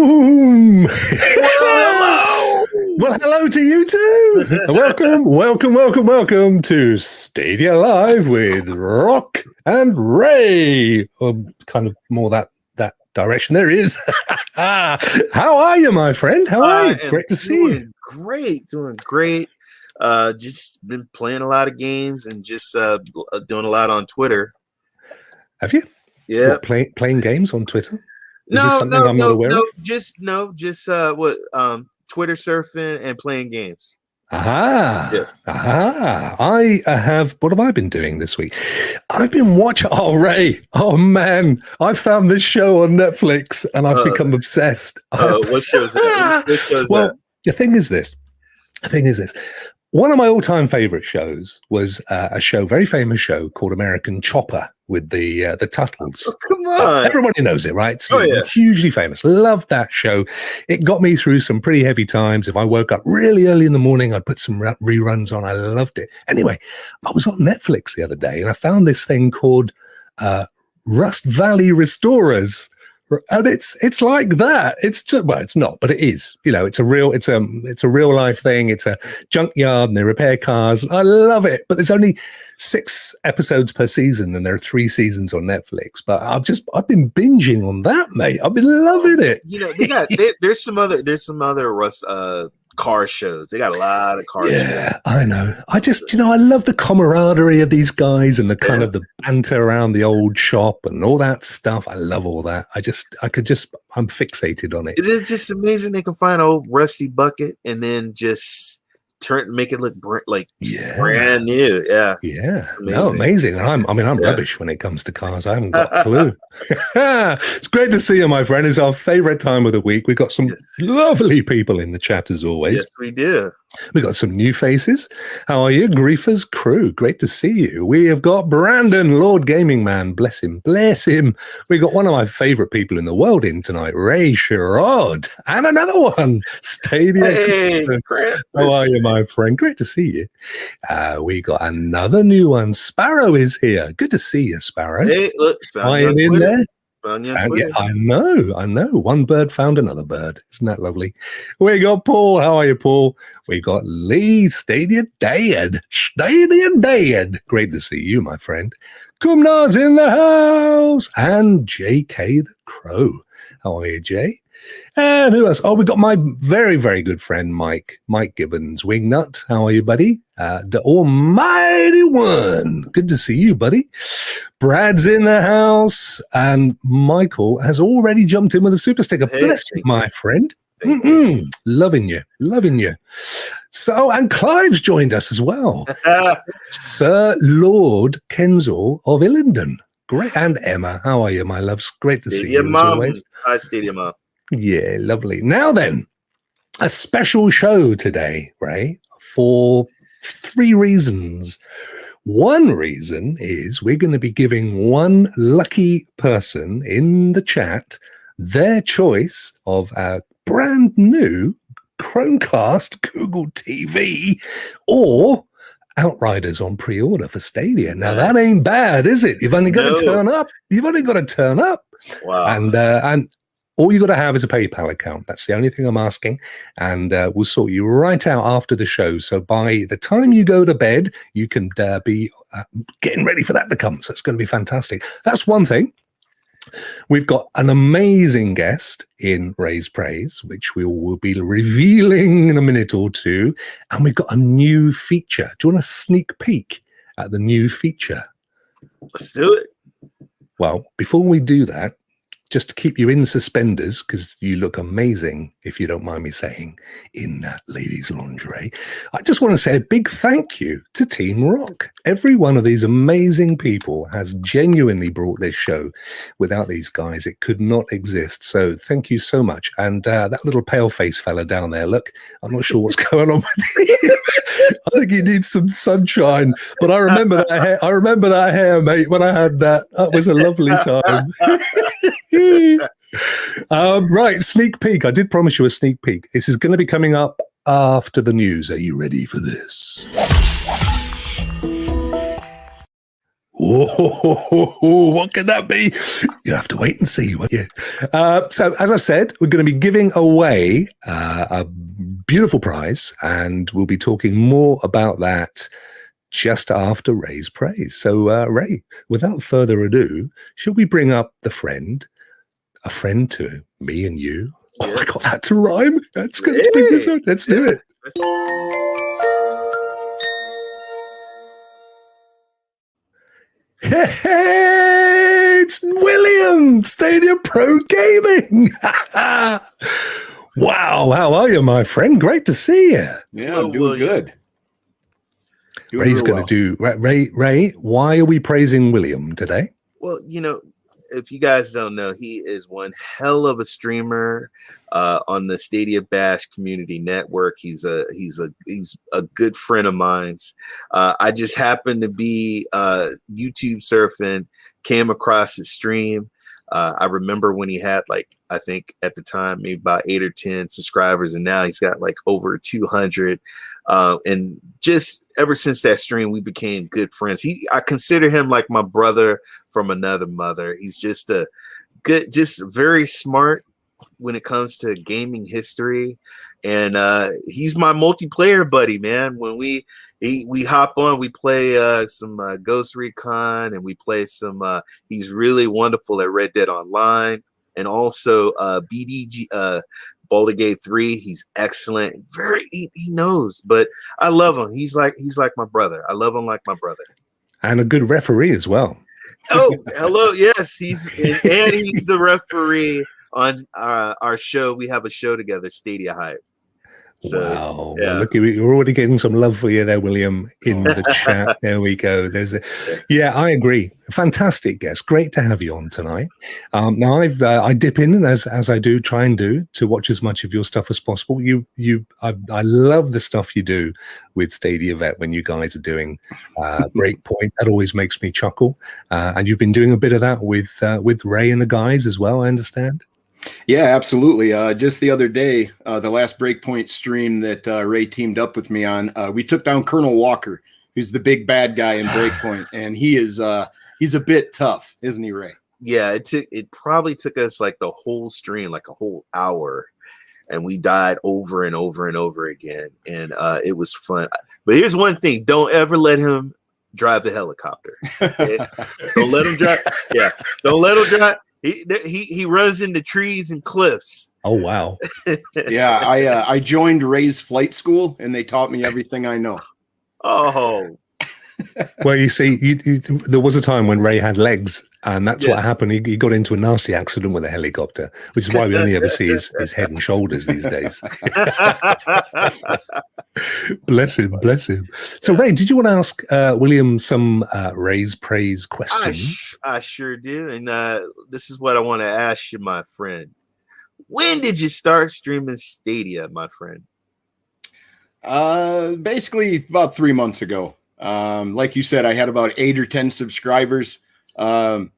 Boom! Hello! Well, hello to you too. Welcome to Stadia Live with Rokk and Ray. Kind of more that direction there is. How are you, my friend? How are you? Great to see you. Doing great. Just been playing a lot of games and just doing a lot on Twitter. Have you? Yeah. What, playing games on Twitter? Is this No, something I'm not aware of? just Twitter surfing and playing games. Yes. I have. What have I been doing this week? I've been watching. Oh, Ray. Oh man, I found this show on Netflix and I've become obsessed. What show is that? Well, the thing is this. One of my all-time favorite shows was a very famous show called American Chopper with the Tuttles. Oh, come on. Everybody knows it, right? Oh, yeah. Hugely famous. Love that show. It got me through some pretty heavy times. If I woke up really early in the morning, I'd put some reruns on. I loved it. Anyway, I was on Netflix the other day and I found this thing called Rust Valley Restorers. And it's like that. It's just, well, it's not, but it is. You know, it's a real life thing. It's a junkyard and they repair cars. I love it. But there's only 6 episodes per season, and there are 3 seasons on Netflix. But I've been binging on that, mate. I've been loving it. You know, there's some other Rust car shows. They got a lot of car shows. Yeah, I know. I love the camaraderie of these guys and the kind of the banter around the old shop and all that stuff. I love all that. I'm fixated on it. Is it just amazing they can find an old rusty bucket and then just make it look brand new? Yeah. Amazing. I'm rubbish when it comes to cars. I haven't got a clue. It's great to see you, my friend. It's our favorite time of the week. We've got some lovely people in the chat as always. Yes, we do. We got some new faces. How are you? Griefers crew. Great to see you. We have got Brandon, Lord Gaming Man. Bless him. We got one of my favorite people in the world in tonight, Ray Sherrod. And another one, Stadia. Hey, how are you, my friend? Great to see you. We got another new one. Sparrow is here. Good to see you, Sparrow. Hey, look, found you in there. Yeah, I know. One bird found another bird. Isn't that lovely? We got Paul. How are you, Paul? We got Lee. Stadia Dad. Great to see you, my friend. Kumna's in the house. And JK the Crow. How are you, Jay? And who else? Oh, we got my very, very good friend, Mike Gibbons. Wingnut. How are you, buddy? The almighty one. Good to see you, buddy. Brad's in the house. And Michael has already jumped in with a super sticker. Hey, bless you, my friend. Loving you. So, and Clive's joined us as well. Sir Lord Kensal of Illingdon. Great. And Emma, how are you, my loves? Great to see you as always. Hi, Stadia Mom. Yeah, lovely. Now then, a special show today, Ray, for 3 reasons. One reason is we're going to be giving one lucky person in the chat their choice of a brand new Chromecast Google TV or Outriders on pre-order for Stadia. Now that ain't bad, is it? You've only got to turn up. Wow. And all you got to have is a PayPal account. That's the only thing I'm asking. And we'll sort you right out after the show. So by the time you go to bed, you can be getting ready for that to come. So it's going to be fantastic. That's one thing. We've got an amazing guest in Ray's Praise, which we will be revealing in a minute or two. And we've got a new feature. Do you want a sneak peek at the new feature? Let's do it. Well, before we do that, just to keep you in suspenders, because you look amazing, if you don't mind me saying, in ladies' lingerie, I just want to say a big thank you to Team Rokk. Every one of these amazing people has genuinely brought this show. Without these guys, it could not exist. So thank you so much. And that little pale-faced fella down there, look, I'm not sure what's going on with him. I think he needs some sunshine. But I remember that hair. I remember that hair, mate, when I had that. That was a lovely time. Right, sneak peek. I did promise you a sneak peek. This is going to be coming up after the news. Are you ready for this? Oh, what could that be? You'll have to wait and see, won't you? So, as I said, we're going to be giving away a beautiful prize, and we'll be talking more about that just after Ray's praise. So, Ray, without further ado, should we bring up a friend to me and you? Oh, I got that to rhyme. Let's bring this up. Let's do it. Hey, it's William, Stadia Pro Gaming. Wow, how are you, my friend? Great to see you. Yeah, I'm doing good. Ray's going to do Ray. Why are we praising William today? Well, if you guys don't know, he is one hell of a streamer on the Stadia Bash community network. He's a good friend of mine's. I just happened to be YouTube surfing, came across his stream. I remember when he had I think at the time maybe about 8 or 10 subscribers, and now he's got over 200. And just ever since that stream, we became good friends. I consider him like my brother from another mother. He's just just very smart when it comes to gaming history, and he's my multiplayer buddy, man. When we hop on, we play some Ghost Recon, and we play some he's really wonderful at Red Dead Online, and also BDG Baldur's Gate 3. He's excellent. He knows, but I love him. He's like my brother. I love him like my brother. And a good referee as well. Oh, hello. Yes, he's the referee on our show. We have a show together, Stadia Hype. So, wow. Yeah. Well, look, we're already getting some love for you there, William, in the chat. There we go. Yeah, I agree. Fantastic guest. Great to have you on tonight. Now I dip in as I do, try and do, to watch as much of your stuff as possible. I love the stuff you do with Stadia Vet when you guys are doing Breakpoint. That always makes me chuckle. And you've been doing a bit of that with Ray and the guys as well, I understand. Yeah, absolutely. Just the other day, the last Breakpoint stream that Ray teamed up with me on, we took down Colonel Walker, who's the big bad guy in Breakpoint, and he's a bit tough, isn't he, Ray? Yeah, it probably took us the whole stream, a whole hour, and we died over and over and over again, and it was fun. But here's one thing: don't ever let him drive the helicopter. Okay? Don't let him drive. Yeah, don't let him drive. He runs into trees and cliffs. Oh, wow. Yeah, I joined Ray's flight school, and they taught me everything I know. Oh. Well, you see, there was a time when Ray had legs, and that's what happened. He got into a nasty accident with a helicopter, which is why we only ever see his head and shoulders these days. Bless him. So, Ray, did you want to ask William some Ray's praise questions? I sure do. And this is what I want to ask you, my friend. When did you start streaming Stadia, my friend? Basically about 3 months ago. Like you said, I had about 8 or 10 subscribers. You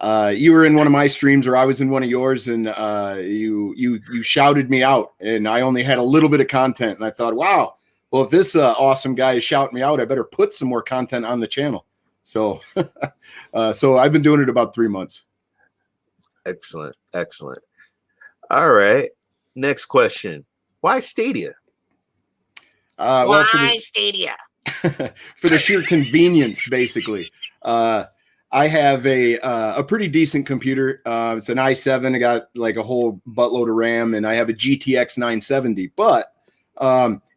were in one of my streams, or I was in one of yours, and you shouted me out, and I only had a little bit of content, and I thought, wow, well, if this awesome guy is shouting me out, I better put some more content on the channel. So, so I've been doing it about 3 months. Excellent. All right. Next question. Why Stadia? Why Stadia? For the sheer convenience, basically. I have a pretty decent computer. It's an i7. I got a whole buttload of RAM, and I have a GTX 970. But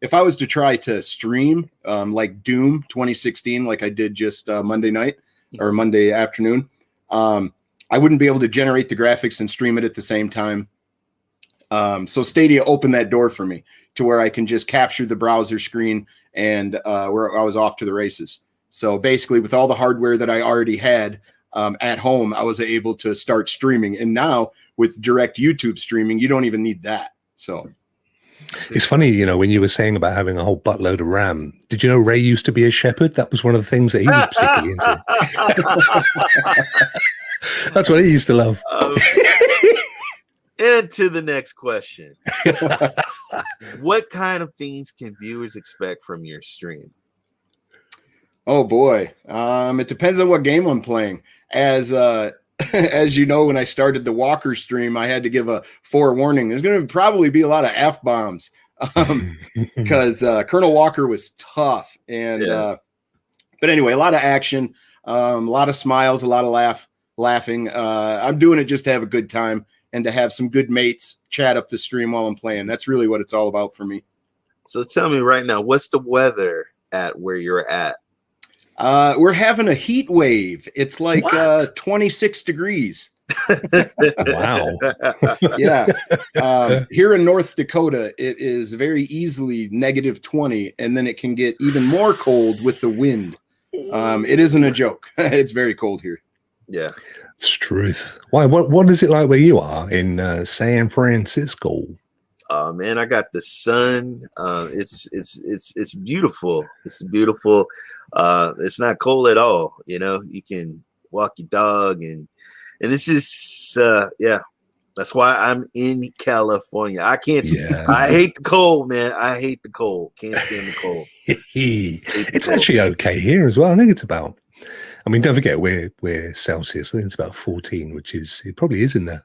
if I was to try to stream like Doom 2016, like I did just Monday night or Monday afternoon, I wouldn't be able to generate the graphics and stream it at the same time. So Stadia opened that door for me to where I can just capture the browser screen, and where I was off to the races. So basically, with all the hardware that I already had at home, I was able to start streaming. And now with direct YouTube streaming, you don't even need that. So it's funny, when you were saying about having a whole buttload of RAM. Did you know Ray used to be a shepherd? That was one of the things that he was particularly into. That's what he used to love. And to the next question. What kind of things can viewers expect from your stream? Oh boy. It depends on what game I'm playing. As as you know, when I started the Walker stream, I had to give a forewarning. There's going to probably be a lot of F-bombs because Colonel Walker was tough. And but anyway, a lot of action, a lot of smiles, a lot of laughing. I'm doing it just to have a good time and to have some good mates chat up the stream while I'm playing. That's really what it's all about for me. So tell me right now, what's the weather at where you're at? We're having a heat wave. It's like 26 degrees. Wow. Yeah. Here in North Dakota, it is very easily -20, and then it can get even more cold with the wind. It isn't a joke. It's very cold here. Yeah. It's truth. Why? What is it like where you are in San Francisco? Man, I got the sun. It's beautiful. It's beautiful. It's not cold at all. You know, you can walk your dog and it's just yeah. That's why I'm in California. I can't. Yeah. I hate the cold, man. I hate the cold. Can't stand the cold. It's actually okay here as well. I think it's about. I mean, don't forget we're Celsius. I think it's about 14, which is it probably is in the.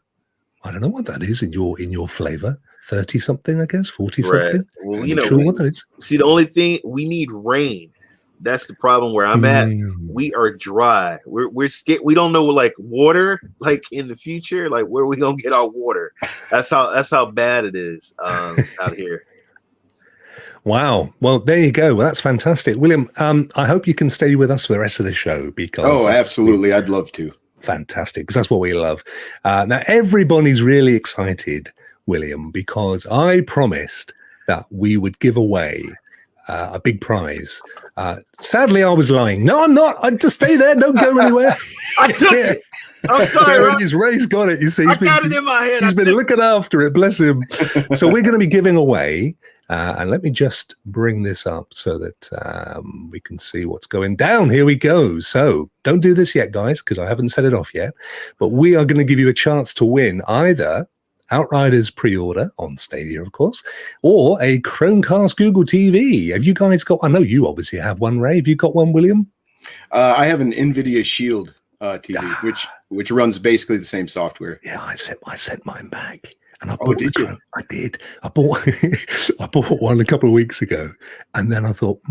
I don't know what that is in your flavor. 30 something, I guess. 40 something. Well, you know, what that is. See, the only thing we need rain. That's the problem where I'm at. We are dry. We're scared. We don't know like water like in the future. Like where are we gonna get our water? That's how bad it is out here. Wow. Well, there you go. Well, that's fantastic, William. I hope you can stay with us for the rest of the show because absolutely, I'd love to. Fantastic, because that's what we love. Now, everybody's really excited, William, because I promised that we would give away a big prize. Sadly, I was lying. No, I'm not. I just stay there. Don't go anywhere. I took it. I'm sorry. Ray's got it. You see, I got it in my head. He's been looking after it. Bless him. So we're going to be giving away. And let me just bring this up so that we can see what's going down. Here we go. So don't do this yet, guys, because I haven't set it off yet. But we are going to give you a chance to win either Outriders pre-order on Stadia, of course, or a Chromecast Google TV. Have you guys got? I know you obviously have one, Ray. Have you got one, William? I have an NVIDIA Shield TV, which runs basically the same software. Yeah, I sent mine back. And I bought I did. I bought I bought one a couple of weeks ago, and then I thought,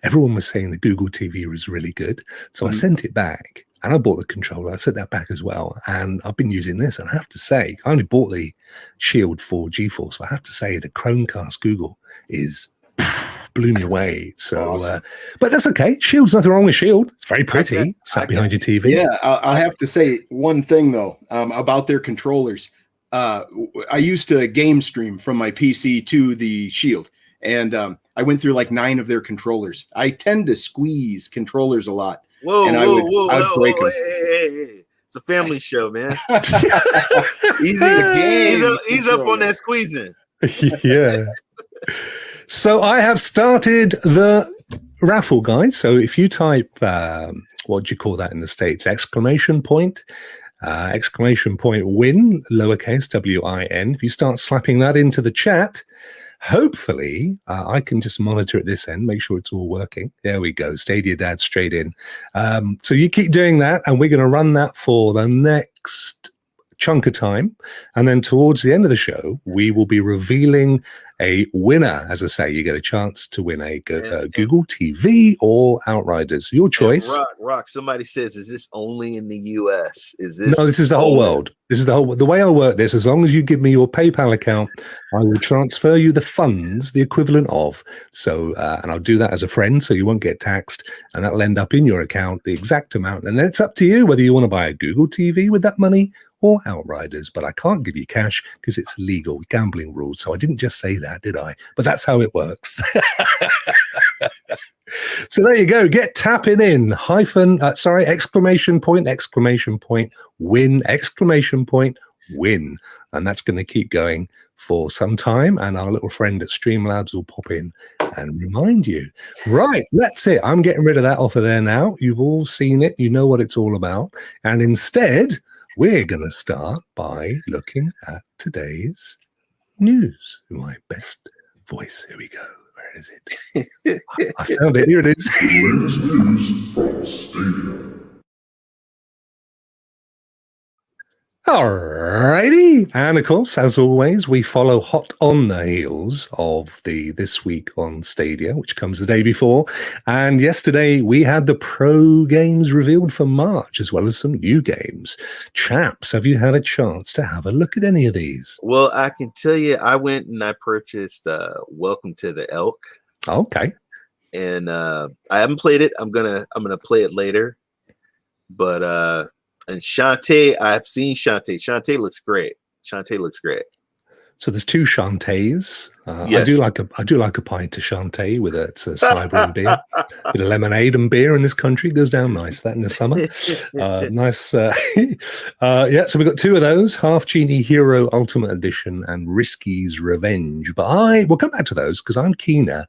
everyone was saying the Google TV was really good, so I sent it back, and I bought the controller. I sent that back as well, and I've been using this. And I have to say, I only bought the Shield for GeForce, but I have to say the Chromecast Google is blew me away. So, awesome. But that's okay. Shield's nothing wrong with Shield. It's very pretty. Sat behind your TV. Yeah, I have to say one thing though about their controllers. I used to game stream from my PC to the Shield, and I went through like 9 of their controllers. I tend to squeeze controllers a lot. I would break them. Hey. It's a family show, man. Easy to game. He's up on that squeezing. Yeah. So I have started the raffle, guys. So if you type, what do you call that in the States? Exclamation point win, lowercase WIN. If you start slapping that into the chat, hopefully I can just monitor at this end, make sure it's all working. There we go. Stadia Dad straight in. So you keep doing that, and we're going to run that for the next chunk of time. And then towards the end of the show, we will be revealing a winner. As I say, you get a chance to win a Google TV or Outriders. Your choice. Rokk, somebody says, is this only in the US? Is this? No, this is the whole world. This is the way I work this. As long as you give me your PayPal account, I will transfer you the funds, the equivalent of. So, and I'll do that as a friend, so you won't get taxed, and that'll end up in your account, the exact amount. And then it's up to you whether you want to buy a Google TV with that money or Outriders. But I can't give you cash because it's legal, gambling rules. So I didn't just say that, did I? But that's how it works. So there you go. Get tapping in exclamation point, win, exclamation point, win. And that's going to keep going for some time. And our little friend at Streamlabs will pop in and remind you. Right. That's it. I'm getting rid of that off of there now. You've all seen it. You know what it's all about. And instead, we're going to start by looking at today's news in my best voice. Here we go. Where is it? I found it. Here it is. Latest news from Stadia. Alrighty. And of course, as always, we follow hot on the heels of the This Week on Stadia, which comes the day before. And yesterday we had the pro games revealed for March, as well as some new games. Chaps, have you had a chance to have a look at any of these? Well, I can tell you, I went and I purchased Welcome to the Elk. Okay. And I haven't played it. I'm gonna play it later. But and Shantae, I've seen Shantae. Shantae looks great. Shantae looks great. So there's two Shantaes. Yes. I do like a pint of Shantae with a cider and beer, with a lemonade and beer in this country. It goes down nice. That in the summer, nice. Yeah. So we've got two of those: Half Genie Hero Ultimate Edition and Risky's Revenge. But we'll come back to those because I'm keener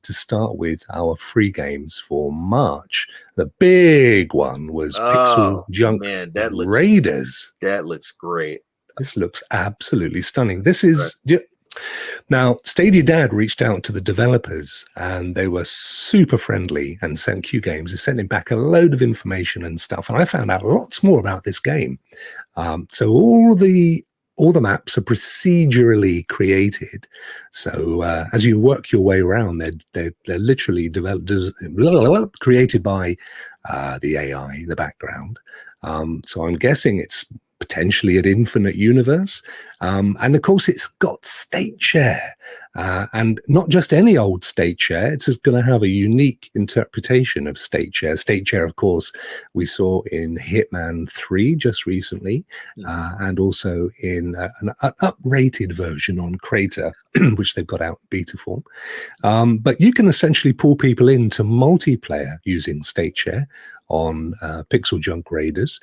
to start with our free games for March. The big one was Pixel Junk Raiders. That looks great. This looks absolutely stunning. This is now Stadia Dad reached out to the developers and they were super friendly and sent Q Games. They sent him back a load of information and stuff. And I found out lots more about this game. So all the maps are procedurally created. So as you work your way around, they're literally created by the AI in the background. So I'm guessing it's potentially an infinite universe. And of course, it's got state share. And not just any old state share. It's just going to have a unique interpretation of state share. State share, of course, we saw in Hitman 3 just recently, and also in an uprated version on Crater, which they've got out in beta form. But you can essentially pull people into multiplayer using state share on Pixel Junk Raiders.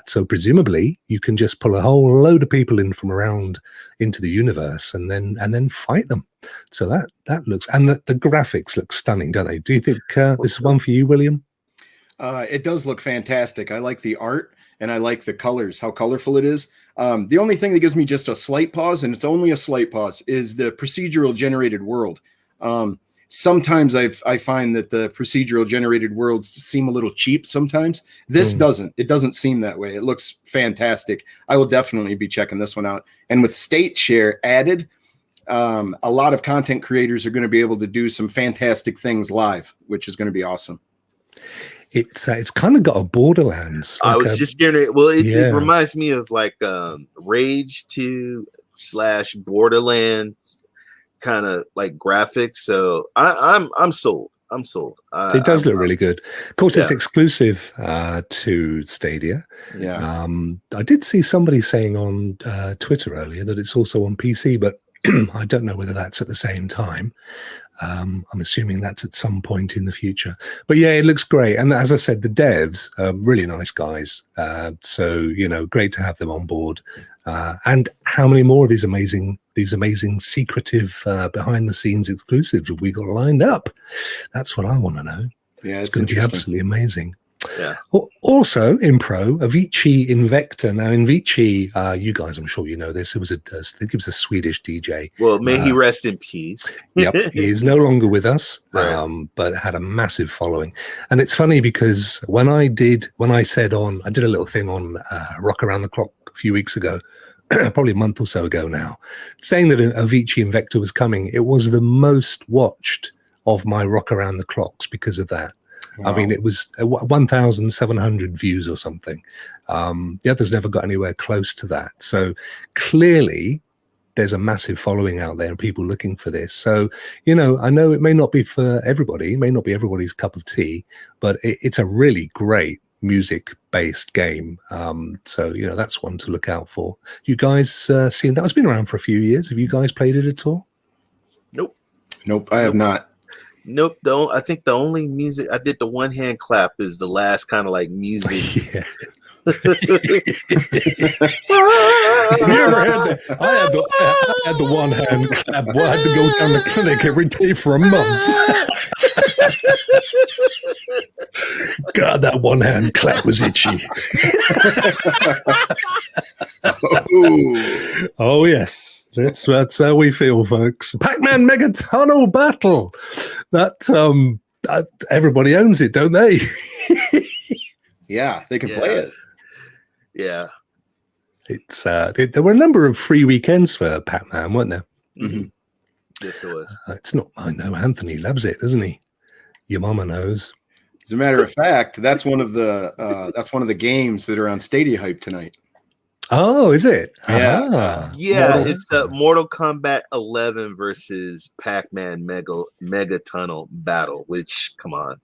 So presumably you can just pull a whole load of people in from around into the universe and then fight them. So that looks, and the graphics look stunning, don't they? Do you think this is one for you, William? It does look fantastic. I like the art and I like the colors, how colorful it is. The only thing that gives me just a slight pause, and it's only a slight pause, is the procedural generated world. Sometimes I find that the procedural generated worlds seem a little cheap sometimes. This doesn't. It doesn't seem that way. It looks fantastic. I will definitely be checking this one out. And with state share added, a lot of content creators are going to be able to do some fantastic things live, which is going to be awesome. It's kind of got a Borderlands. I was just getting it. Well, it reminds me of like Rage 2 / Borderlands kind of like graphics. So I'm sold. I'm sold. It does look really good. Of course, it's exclusive to Stadia. Yeah. I did see somebody saying on Twitter earlier that it's also on PC, but I don't know whether that's at the same time. I'm assuming that's at some point in the future. But yeah, it looks great. And as I said, the devs are really nice guys. So, great to have them on board. And how many more of these amazing secretive behind the scenes exclusives have we got lined up? That's what I want to know. Yeah, it's going to be absolutely amazing. Yeah. Also in Pro, Avicii Invector. Now, Avicii, you guys, I'm sure you know this. I think it was a Swedish DJ. Well, may he rest in peace. Yep, he is no longer with us, Right. but had a massive following. And it's funny because I did a little thing on Rokk Around the Clock a few weeks ago, probably a month or so ago now, saying that Avicii Invector was coming. It was the most watched of my Rokk Around the Clocks because of that. Wow. I mean, it was 1,700 views or something. The others never got anywhere close to that. So clearly there's a massive following out there and people looking for this. So, I know it may not be for everybody, it may not be everybody's cup of tea, but it's a really great music-based game. So, that's one to look out for. You guys seen that? It's been around for a few years. Have you guys played it at all? Nope, I have not. Nope. I think the only music I did, the one hand clap, is the last kind of like music. Yeah. You ever had that? I had the one hand clap. Well, I had to go down the clinic every day for a month. God, that one hand clap was itchy. Oh, Oh yes, that's how we feel, folks. Pac-Man Mega Tunnel Battle. That everybody owns it, don't they? yeah, they can play it. Yeah. It's there were a number of free weekends for Pac-Man, weren't there? Mm-hmm. Yes, it was. It's not. I know Anthony loves it, doesn't he? Your mama knows. As a matter of fact, that's one of the games that are on Stadia Hype tonight. Oh, is it? Yeah. Ah. Yeah, it's Mortal Kombat 11 versus Pac-Man Mega Tunnel Battle. Which, come on.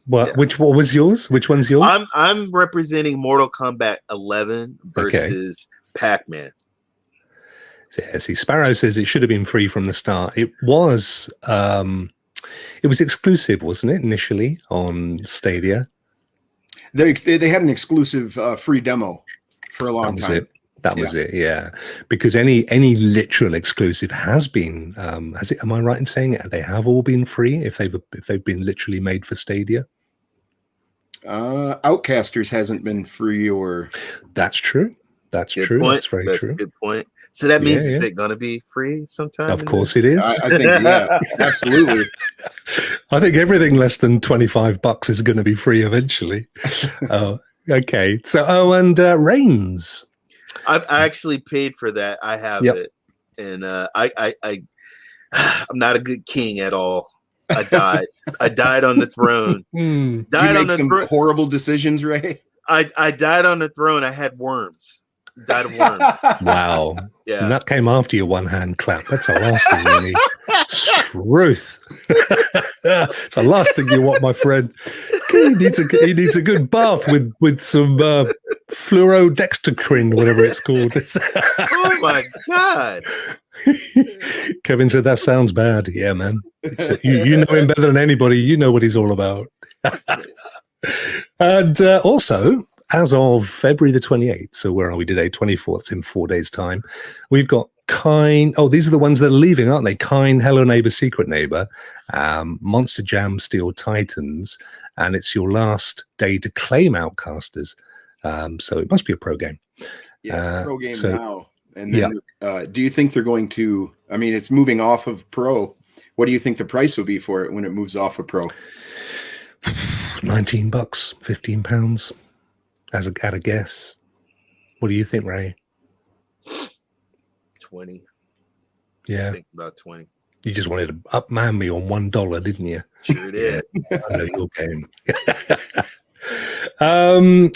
What? Yeah. What was yours? Which one's yours? I'm representing Mortal Kombat 11 versus Pac-Man. Yeah, see, Sparrow says it should have been free from the start. It was exclusive, wasn't it, initially on Stadia? They had an exclusive free demo for a long time. That was it, yeah. Because any literal exclusive has been has it? Am I right in saying it? They have all been free if they've been literally made for Stadia. Outcasters hasn't been free, or that's true. That's true. Point. That's very true. A good point. So that means is it going to be free sometime? Of course it is. I think, yeah, absolutely. I think everything less than $25 is going to be free eventually. Oh, okay. So, and Reigns. I actually paid for that. I have it, and I'm not a good king at all. I died. I died on the throne. Died on the throne. Horrible decisions, Ray. I died on the throne. I had worms. Died of worms. Wow. Yeah. And that came after your one hand clap. That's the last thing you need. Truth. It's the last thing you want, my friend. He needs a good bath with some fluorodextrocrine, whatever it's called. Oh my God. Kevin said that sounds bad. Yeah, man. You know him better than anybody. You know what he's all about. And also, as of February the 28th, so where are we today? 24th, in 4 days' time, we've got Kine. Oh, these are the ones that are leaving, aren't they? Kine, Hello Neighbor, Secret Neighbor, Monster Jam, Steel Titans, and it's your last day to claim Outcasters. So it must be a pro game. Yeah, it's a pro game now. And then, do you think they're going to? I mean, it's moving off of pro. What do you think the price will be for it when it moves off of pro? $19, £15, at a guess. What do you think, Ray? 20. Yeah, I think about 20. You just wanted to upman me on $1, didn't you? Sure did. I know your game.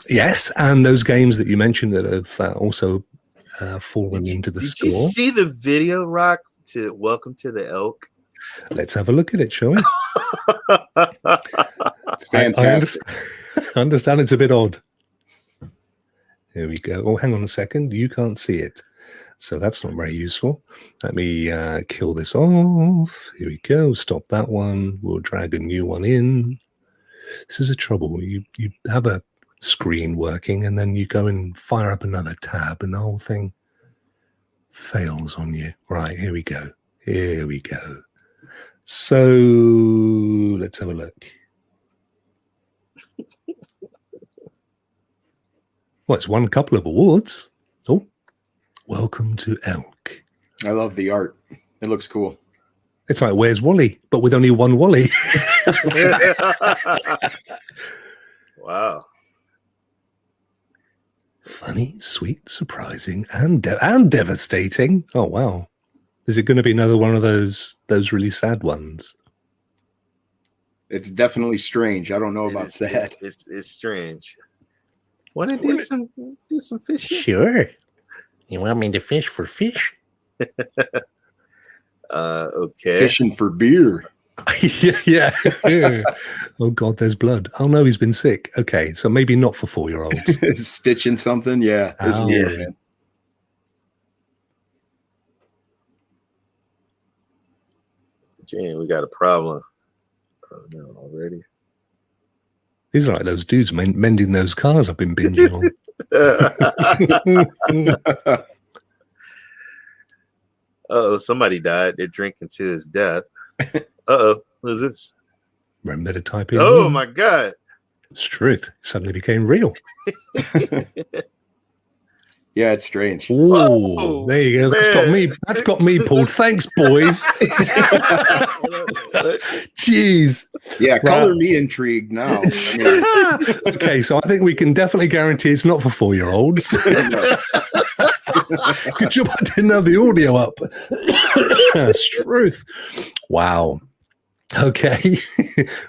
Yes, and those games that you mentioned that have also fallen into the score. Did you see the video, Rokk, to Welcome to the Elk? Let's have a look at it, shall we? It's fantastic. I understand it's a bit odd. Here we go. Oh, hang on a second. You can't see it. So that's not very useful. Let me kill this off. Here we go. Stop that one. We'll drag a new one in. This is a trouble. You have a screen working and then you go and fire up another tab and the whole thing fails on you. Right, here we go. Here we go. So let's have a look. Well, it's won a couple of awards. Oh, Welcome to Elk. I love the art. It looks cool. It's like Where's Wally, but with only one Wally. Wow. Funny, sweet, surprising, and devastating. Oh, wow. Is it going to be another one of those really sad ones? It's definitely strange. I don't know about sad. It's strange. Want to do some fishing? Sure. You want me to fish for fish? Okay. Fishing for beer. yeah. Oh, God, there's blood. Oh, no, he's been sick. Okay, so maybe not for 4-year-olds. Stitching something, yeah. It's weird, man. Gee, we got a problem. Oh, no, already. These are like those dudes mending those cars I've been binging on. Oh, somebody died. They're drinking to his death. Uh-oh. What is this? Remember to type in. Oh, my God. It's truth. Suddenly became real. Yeah, it's strange. Oh, there you go. That's got me. That's got me pulled. Thanks, boys. Jeez. Yeah, color me intrigued now. Okay, so I think we can definitely guarantee it's not for 4-year-olds. Good job I didn't have the audio up. That's truth. Wow. Okay.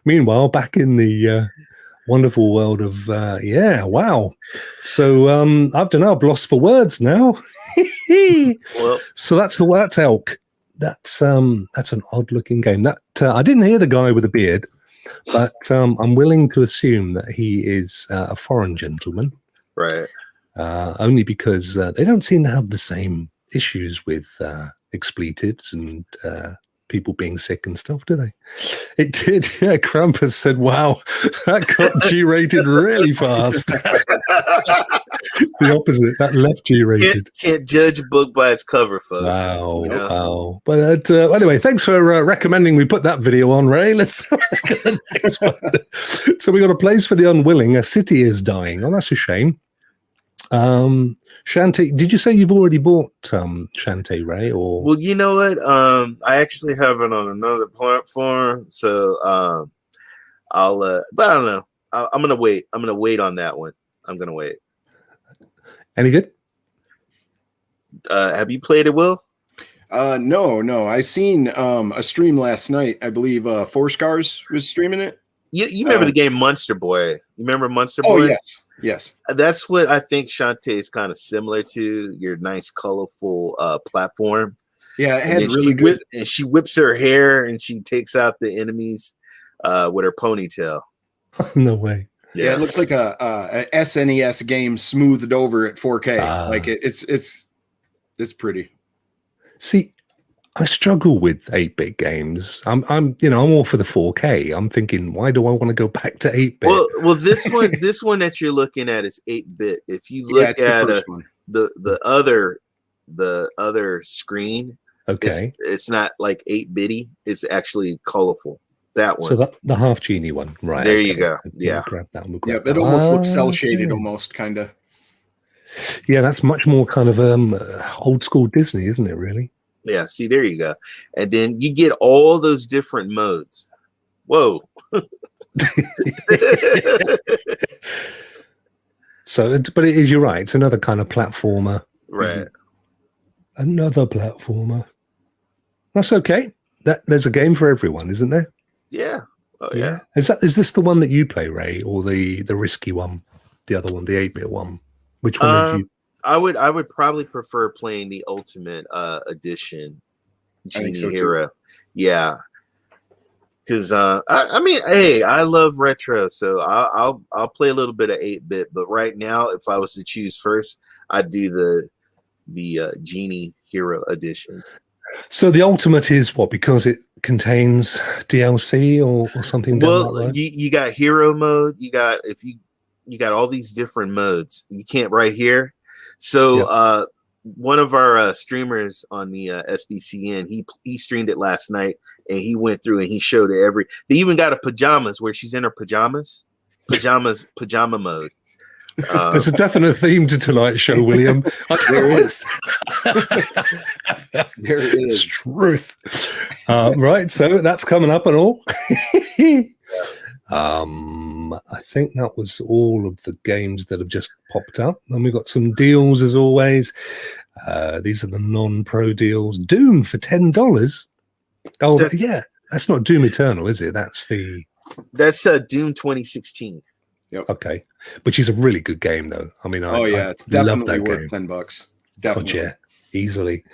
Meanwhile, back in the wonderful world of wow. So I don't know, I've lost for words now. Well, So that's elk. That's an odd looking game. That I didn't hear the guy with the beard, but I'm willing to assume that he is a foreign gentleman. right. Only because they don't seem to have the same issues with expletives and people being sick and stuff, do they? It did. Yeah, Krampus said, wow, that got G-rated really fast. The opposite, that left G-rated. Can't judge a book by its cover, folks. Wow, You know? wow. But anyway, thanks for recommending we put that video on, Ray. Let's look at the next one. So we got A Place for the Unwilling. A city is dying. Oh, that's a shame. Shantae, did you say you've already bought Shantae, Ray? Or Well, you know what? I actually have it on another platform, so but I don't know. I'm gonna wait. I'm gonna wait on that one. I'm gonna wait. any good? Have you played it, Will? No. I seen a stream last night. I believe Four Scars was streaming it. You remember the game Monster Boy? You remember Monster Oh Boy? yes. That's what I think Shantae is kind of similar to. Your nice, colorful platform. Yeah, it And had then really good. and she whips her hair and she takes out the enemies with her ponytail. No way. Yeah, it looks like a SNES game smoothed over at 4K. Like it's pretty. See, I struggle with 8-bit games. I'm all for the 4K. I'm thinking, why do I want to go back to 8-bit? Well, this one that you're looking at is 8-bit. If you look at the other screen, okay, it's not like 8-bitty. It's actually colorful. That one. So the half genie one, right? There okay. you go. Okay, Yeah. grab that. We'll Yeah, grab it that. almost looks cell shaded, Okay. almost kind of. Yeah, that's much more kind of old school Disney, isn't it? Really? Yeah. See, there you go. And then you get all those different modes. Whoa. So, but it is. You're right. It's another kind of platformer. Right. Another platformer. That's okay. There's a game for everyone, isn't there? Yeah. Oh yeah. Is this the one that you play, Ray, or the risky one, the other one, the 8-bit one? Which one did you? I would probably prefer playing the Ultimate Edition Genie so Hero. Yeah. Because I mean, hey, I love retro, so I'll play a little bit of 8-bit. But right now, if I was to choose first, I'd do the Genie Hero Edition. So the Ultimate is what? Because it contains DLC or something. Well, you got hero mode. You got you got all these different modes. You can't right here. So one of our streamers on the SBCN, he streamed it last night, and he went through and he showed they even got a pajamas where she's in her pajama mode. There's a definite theme to tonight's show, William. There is. There it It's is. truth. Right, so that's coming up and all. I think that was all of the games that have just popped up. And we've got some deals as always. These are the non-pro deals. Doom for $10. Oh, yeah. That's not Doom Eternal, is it? That's Doom 2016. Okay. Which is a really good game, though. I mean, it's love definitely that worth game. $10. Definitely. God, yeah, easily.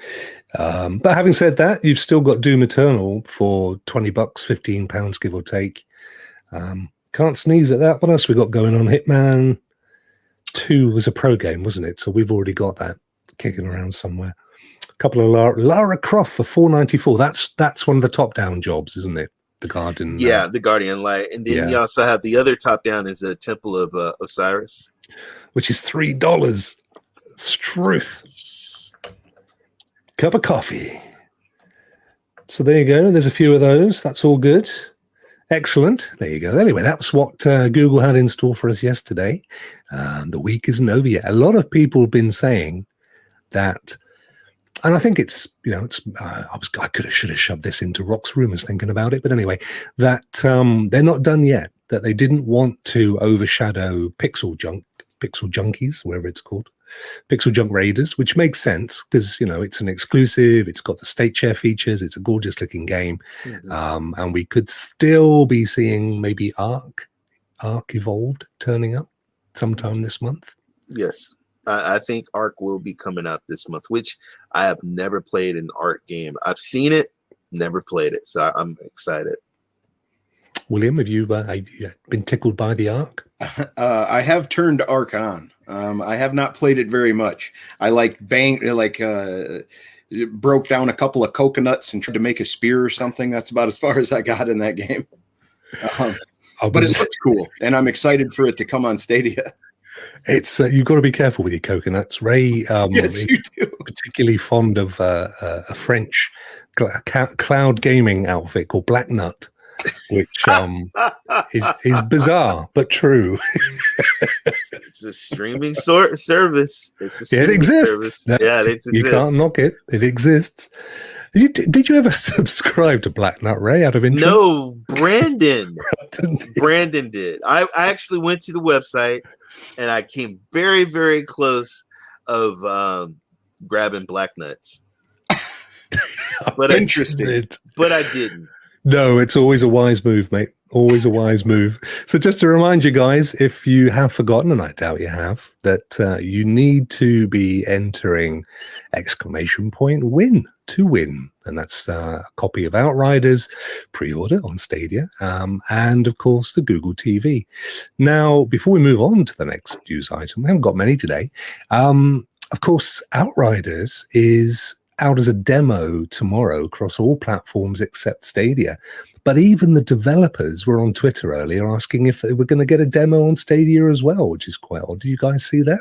But having said that, you've still got Doom Eternal for $20, £15, give or take. Can't sneeze at that. What else we got going on? Hitman 2 was a pro game, wasn't it? So we've already got that kicking around somewhere. A couple of Lara Croft for $4.94. That's one of the top-down jobs, isn't it? The Guardian. Yeah, the Guardian Light. And then you also have the other top-down is the Temple of Osiris. Which is $3. Struth. Cup of coffee. So there you go. There's a few of those. That's all good. Excellent. There you go. Anyway, that's what Google had in store for us yesterday. The week isn't over yet. A lot of people have been saying that, and I think it's, I should have shoved this into Rokk's room as thinking about it, but anyway, that they're not done yet. That they didn't want to overshadow Pixel Junkies, whatever it's called. Pixel Junk Raiders, which makes sense because it's an exclusive, it's got the state share features, it's a gorgeous looking game, and we could still be seeing maybe Ark Evolved turning up sometime this month. Yes, I think Ark will be coming out this month, which I have never played an Ark game. I've seen it, never played it, so I'm excited. William, have you been tickled by the Ark? I have turned Ark on. I have not played it very much. I broke down a couple of coconuts and tried to make a spear or something. That's about as far as I got in that game. But it looks cool, and I'm excited for it to come on Stadia. It's you've got to be careful with your coconuts. Ray yes, is particularly fond of a French cloud gaming outfit called Black Nut, which is bizarre but true. It's a streaming service. It exists. It exists. You can't knock it. It exists. Did you ever subscribe to Black Nut, Ray, out of interest? No, Brandon. Brandon did. I actually went to the website and I came very, very close of grabbing Black Nuts. But Interesting. But I didn't. No, it's always a wise move, mate. Always a wise move. So just to remind you guys, if you have forgotten, and I doubt you have, that you need to be entering !win to win. And that's a copy of Outriders, pre-order on Stadia, and of course the Google TV. Now, before we move on to the next news item, we haven't got many today. Of course, Outriders is out as a demo tomorrow across all platforms except Stadia. But even the developers were on Twitter earlier asking if they were going to get a demo on Stadia as well, which is quite odd. Do you guys see that?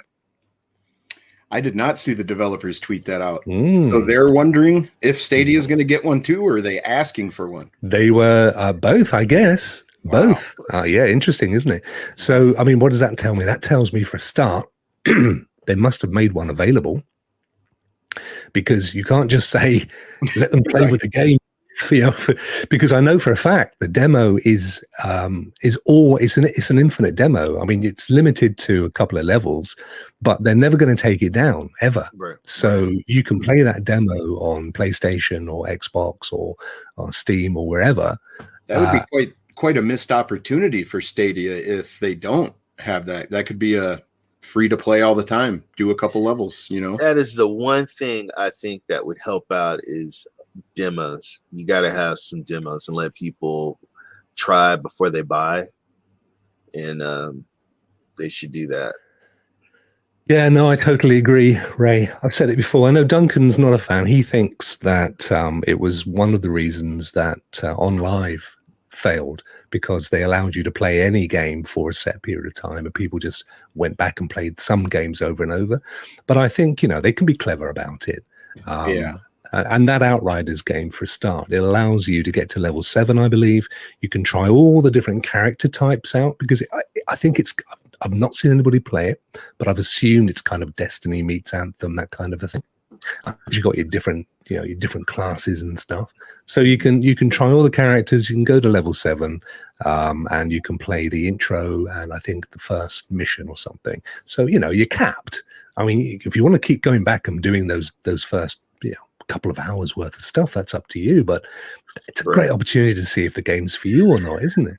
I did not see the developers tweet that out. So they're wondering if Stadia is going to get one too, or are they asking for one? They were both, I guess. Wow. Both. Yeah, interesting, isn't it? So, I mean, what does that tell me? That tells me, for a start, they must have made one available, because you can't just say, let them play with the game. Because I know for a fact the demo is it's an infinite demo. I mean, it's limited to a couple of levels, but they're never going to take it down ever. Right. So you can play that demo on PlayStation or Xbox or on Steam or wherever. That would be quite a missed opportunity for Stadia if they don't have that. That could be a free to play all the time. Do a couple levels, That is the one thing I think that would help out is demos. You got to have some demos and let people try before they buy, and they should do that. Yeah, no, I totally agree, Ray. I've said it before. I know Duncan's not a fan. He thinks that it was one of the reasons that On Live failed, because they allowed you to play any game for a set period of time, and people just went back and played some games over and over. But I think they can be clever about it. And that Outriders game, for a start, it allows you to get to level 7, I believe. You can try all the different character types out, because I think I've not seen anybody play it, but I've assumed it's kind of Destiny meets Anthem, that kind of a thing. You've got your different classes and stuff. So you can try all the characters. You can go to level 7, and you can play the intro and I think the first mission or something. So you're capped. I mean, if you want to keep going back and doing those first couple of hours worth of stuff, that's up to you. But it's a great opportunity to see if the game's for you or not, isn't it?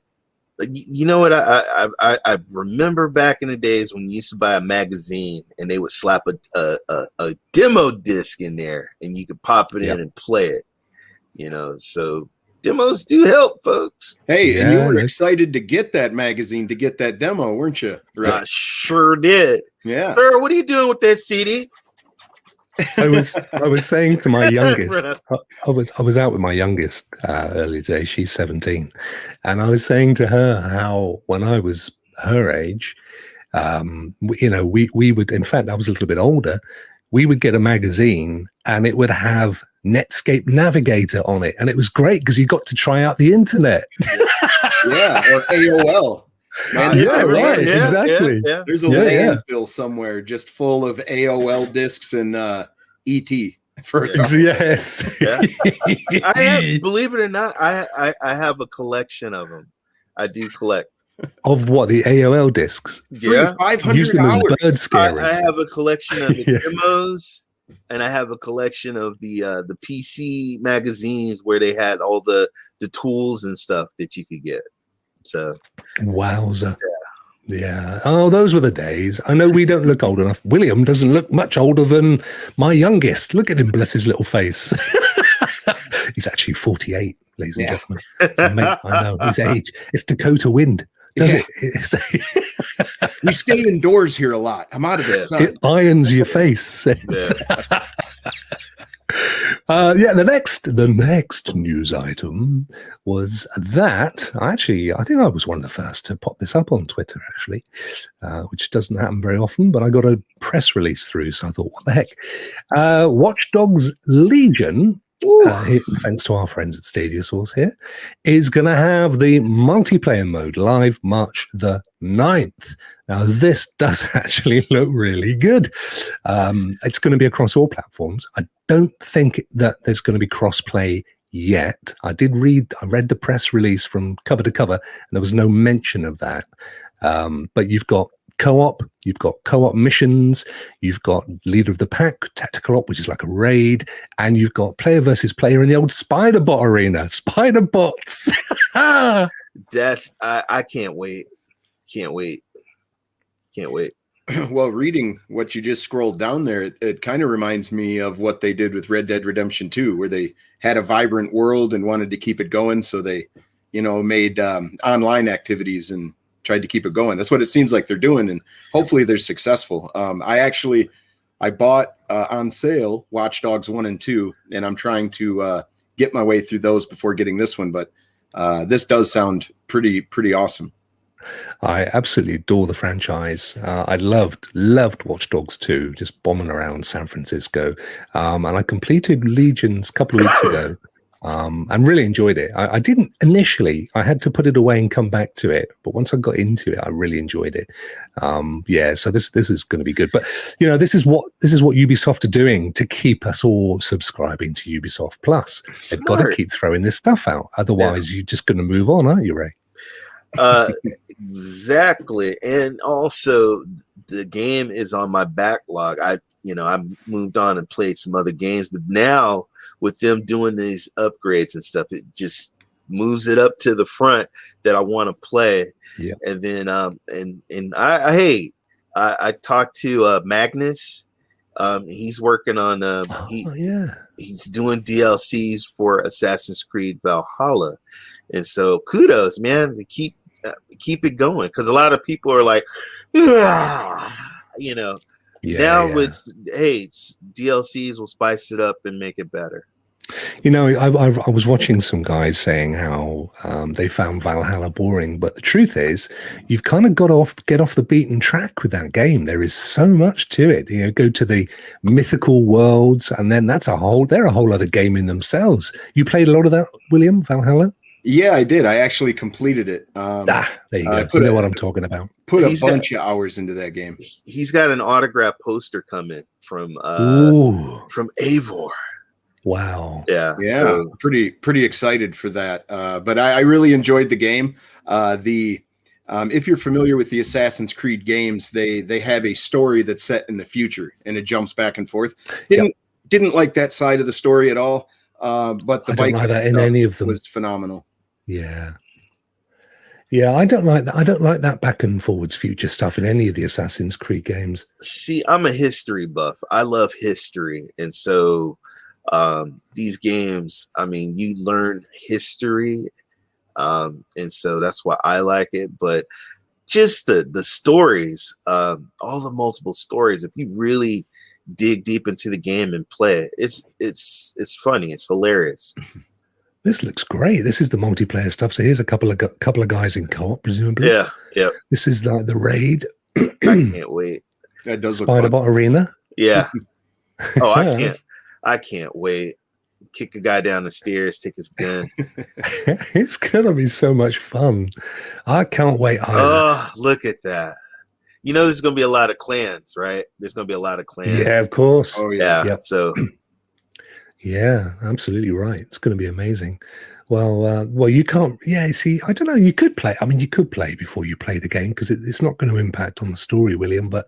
You know what? I remember back in the days when you used to buy a magazine and they would slap a demo disc in there and you could pop it in and play it. So demos do help, folks. Hey, and you were excited to get that magazine, to get that demo, weren't you? Right. I sure did. Yeah. Sir, what are you doing with that CD? I was saying to my youngest, I was out with my youngest earlier today. She's 17, and I was saying to her how when I was her age, we would. In fact, I was a little bit older. We would get a magazine, and it would have Netscape Navigator on it, and it was great because you got to try out the internet. Yeah, or AOL. Man, Yeah, right, exactly. There's a landfill somewhere just full of AOL discs and ET. For yes. Believe it or not, I have a collection of them. I do collect. Of what, the AOL discs? Yeah, 500 use them as hours. bird scarers. I have a collection of the demos, and I have a collection of the PC magazines where they had all the tools and stuff that you could get. So, wowza. Yeah. Oh, those were the days. I know we don't look old enough. William doesn't look much older than my youngest. Look at him, bless his little face. He's actually 48, ladies and gentlemen. So, mate, I know his age. It's Dakota wind. Does it? We stay indoors here a lot. I'm out of the sun. It irons your face. The next news item was that I think I was one of the first to pop this up on Twitter, actually, which doesn't happen very often, but I got a press release through, so I thought, what the heck? Watch Dogs Legion, thanks to our friends at Stadia Source here, is going to have the multiplayer mode live March the 9th. Now, this does actually look really good. It's going to be across all platforms. I don't think that there's going to be cross-play yet. I read the press release from cover to cover, and there was no mention of that. But you've got co-op missions, you've got leader of the pack, tactical op, which is like a raid, and you've got player versus player in the old spider bot arena, spider bots. I can't wait. Can't wait. Well, reading what you just scrolled down there, it kind of reminds me of what they did with Red Dead Redemption 2, where they had a vibrant world and wanted to keep it going. So they, made online activities and tried to keep it going. That's what it seems like they're doing. And hopefully they're successful. I bought on sale Watch Dogs 1 and 2, and I'm trying to get my way through those before getting this one. But this does sound pretty awesome. I absolutely adore the franchise. I loved Watch Dogs 2, just bombing around San Francisco. And I completed Legions a couple of weeks ago and really enjoyed it. I didn't initially. I had to put it away and come back to it. But once I got into it, I really enjoyed it. So this is going to be good. But, this is what Ubisoft are doing to keep us all subscribing to Ubisoft Plus. They've got to keep throwing this stuff out. Otherwise, you're just going to move on, aren't you, Ray? Exactly. And also the game is on my backlog. I moved on and played some other games, but now with them doing these upgrades and stuff, it just moves it up to the front that I want to play. Yeah. And then I talked to Magnus. He's working on he's doing DLCs for Assassin's Creed Valhalla. And so kudos, man, to keep it going, because a lot of people are like, DLCs will spice it up and make it better. I was watching some guys saying how they found Valhalla boring, but the truth is, you've kind of get off the beaten track with that game. There is so much to it. Go to the mythical worlds, and then they're a whole other game in themselves. You played a lot of that, William, Valhalla? Yeah, I did. I actually completed it. There you go. You know what I'm talking about. Put a bunch of hours into that game. He's got an autograph poster coming from Eivor. Wow. Yeah. So pretty excited for that. But I really enjoyed the game. If you're familiar with the Assassin's Creed games, they have a story that's set in the future and it jumps back and forth. Didn't like that side of the story at all. But the bike like that in any of them was phenomenal. Yeah, I don't like that. I don't like that back and forwards future stuff in any of the Assassin's Creed games. See, I'm a history buff. I love history, and so these games, you learn history, and so that's why I like it. But just the stories, all the multiple stories. If you really dig deep into the game and play it, it's funny. It's hilarious. This looks great. This is the multiplayer stuff. So here's a couple of guys in co-op, presumably. Yeah. This is like the raid. I can't wait. That does look Spider-Bot Arena. Yeah. Oh, I can't wait. kick a guy down the stairs, take his gun. It's gonna be so much fun. I can't wait either. Oh, look at that. You know, there's going to be a lot of clans, right? There's going to be a lot of clans. Yeah, of course. Oh yeah. Yep. So Yeah, absolutely right. It's going to be amazing. Well, you can't. Yeah, see, I don't know. You could play. I mean, you could play before you play the game because it's not going to impact on the story, William. But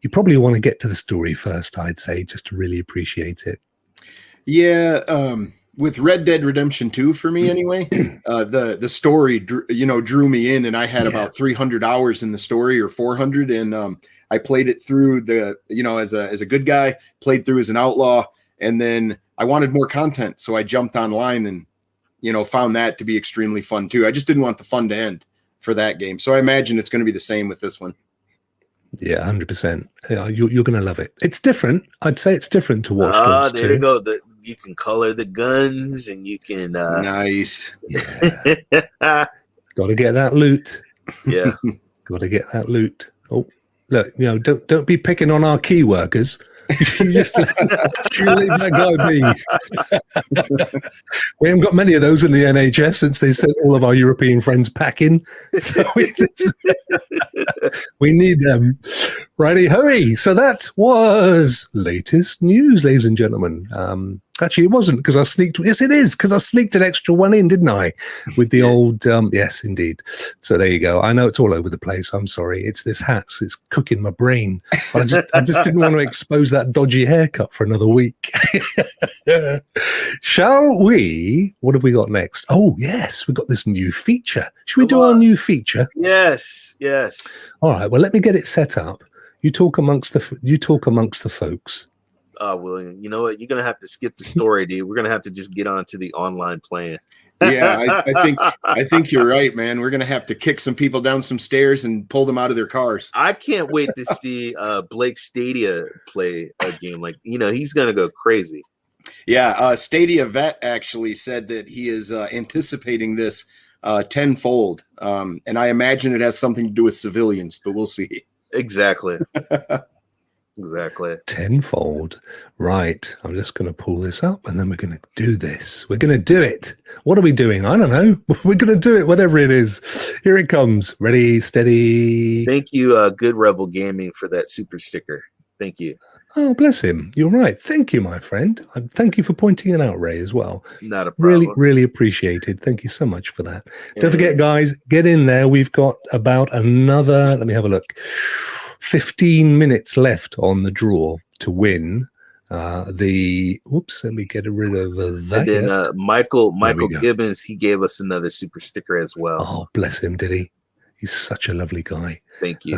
you probably want to get to the story first, I'd say, just to really appreciate it. Yeah, with Red Dead Redemption 2 for me anyway, the story drew me in, and I had about 300 hours in the story, or 400, and I played it through as a good guy, played through as an outlaw, and then I wanted more content, so I jumped online and found that to be extremely fun too. I just didn't want the fun to end for that game, so I imagine it's going to be the same with this one. Yeah, 100%. Yeah, you're going to love it. It's different. I'd say it's different to Watch Dogs 2. There you go. You can color the guns, and you can Nice. Yeah. Got to get that loot. Yeah. Got to get that loot. Oh, look, don't be picking on our key workers. You just leave that guy be. We haven't got many of those in the NHS since they sent all of our European friends packing. So we need them. Righty hurry. So that was latest news, ladies and gentlemen. Actually, it wasn't because I sneaked. Yes, it is because I sneaked an extra one in, didn't I? With the old. Yes, indeed. So there you go. I know it's all over the place. I'm sorry. It's this hat. It's cooking my brain. But I just didn't want to expose that dodgy haircut for another week. Shall we? What have we got next? Oh, yes, we got this new feature. Should we do our new feature? Yes. All right. Well, let me get it set up. You talk amongst the folks. William, you know what? You're gonna have to skip the story, dude. We're gonna have to just get on to the online plan. Yeah, I think you're right, man. We're gonna have to kick some people down some stairs and pull them out of their cars. I can't wait to see Blake Stadia play a game. Like, he's gonna go crazy. Yeah, Stadia Vet actually said that he is anticipating this tenfold, and I imagine it has something to do with civilians, but we'll see. Exactly. Exactly. Tenfold. Right. I'm just going to pull this up and then we're going to do this. We're going to do it. What are we doing? I don't know. We're going to do it, whatever it is. Here it comes. Ready, steady. Thank you, Good Rebel Gaming, for that super sticker. Thank you. Oh, bless him. You're right. Thank you, my friend. Thank you for pointing it out, Ray, as well. Not a problem. Really, really appreciated. Thank you so much for that. Don't forget, guys, get in there. We've got about another, let me have a look, 15 minutes left on the draw to win let me get rid of that. And then Michael Gibbons, he gave us another super sticker as well. Oh, bless him, did he? He's such a lovely guy. Thank you.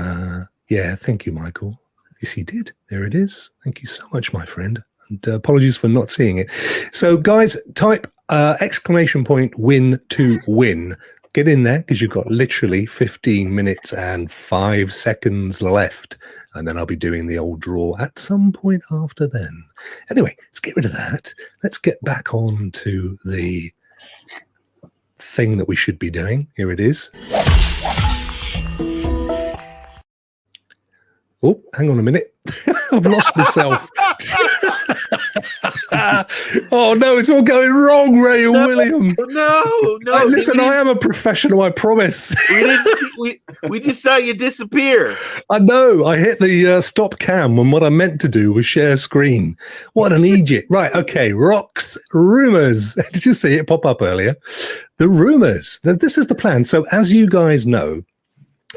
Yeah, thank you, Michael. Yes, he did. There it is. Thank you so much, my friend. And apologies for not seeing it. So, guys, type !win to win. Get in there because you've got literally 15 minutes and 5 seconds left. And then I'll be doing the old draw at some point after then. Anyway, let's get rid of that. Let's get back on to the thing that we should be doing. Here it is. Oh, hang on a minute. I've lost myself. Oh, no, it's all going wrong, Ray and William. No. Hey, listen, I am a professional, I promise. We just saw you disappear. I know. I hit the stop cam when what I meant to do was share screen. What an idiot. Right, okay. Rokk's Rumors. Did you see it pop up earlier? The rumors. This is the plan. So as you guys know,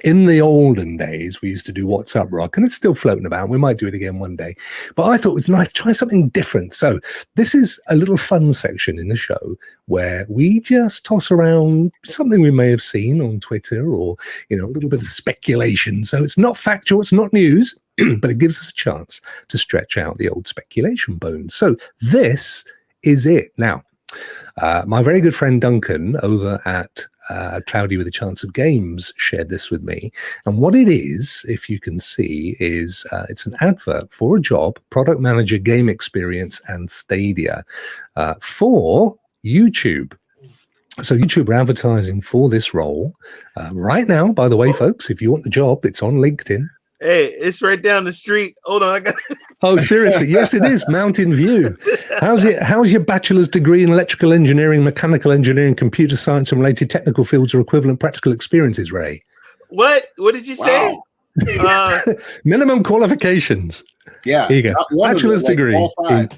in the olden days, we used to do What's Up, Rokk, and it's still floating about. We might do it again one day. But I thought it was nice to try something different. So this is a little fun section in the show where we just toss around something we may have seen on Twitter or, a little bit of speculation. So it's not factual, it's not news, but it gives us a chance to stretch out the old speculation bones. So this is it. Now, my very good friend Duncan over at Cloudy with a Chance of Games shared this with me. And what it is, if you can see, is it's an advert for a job, product manager, game experience, and Stadia for YouTube. So YouTube are advertising for this role right now, by the way, folks. If you want the job, it's on LinkedIn. Hey, it's right down the street. Hold on, I got. Oh, seriously? Yes, it is. Mountain View. How's your bachelor's degree in electrical engineering, mechanical engineering, computer science, and related technical fields or equivalent practical experiences, Ray? What? What did you say? Minimum qualifications. Yeah. Here you go. Bachelor's degree in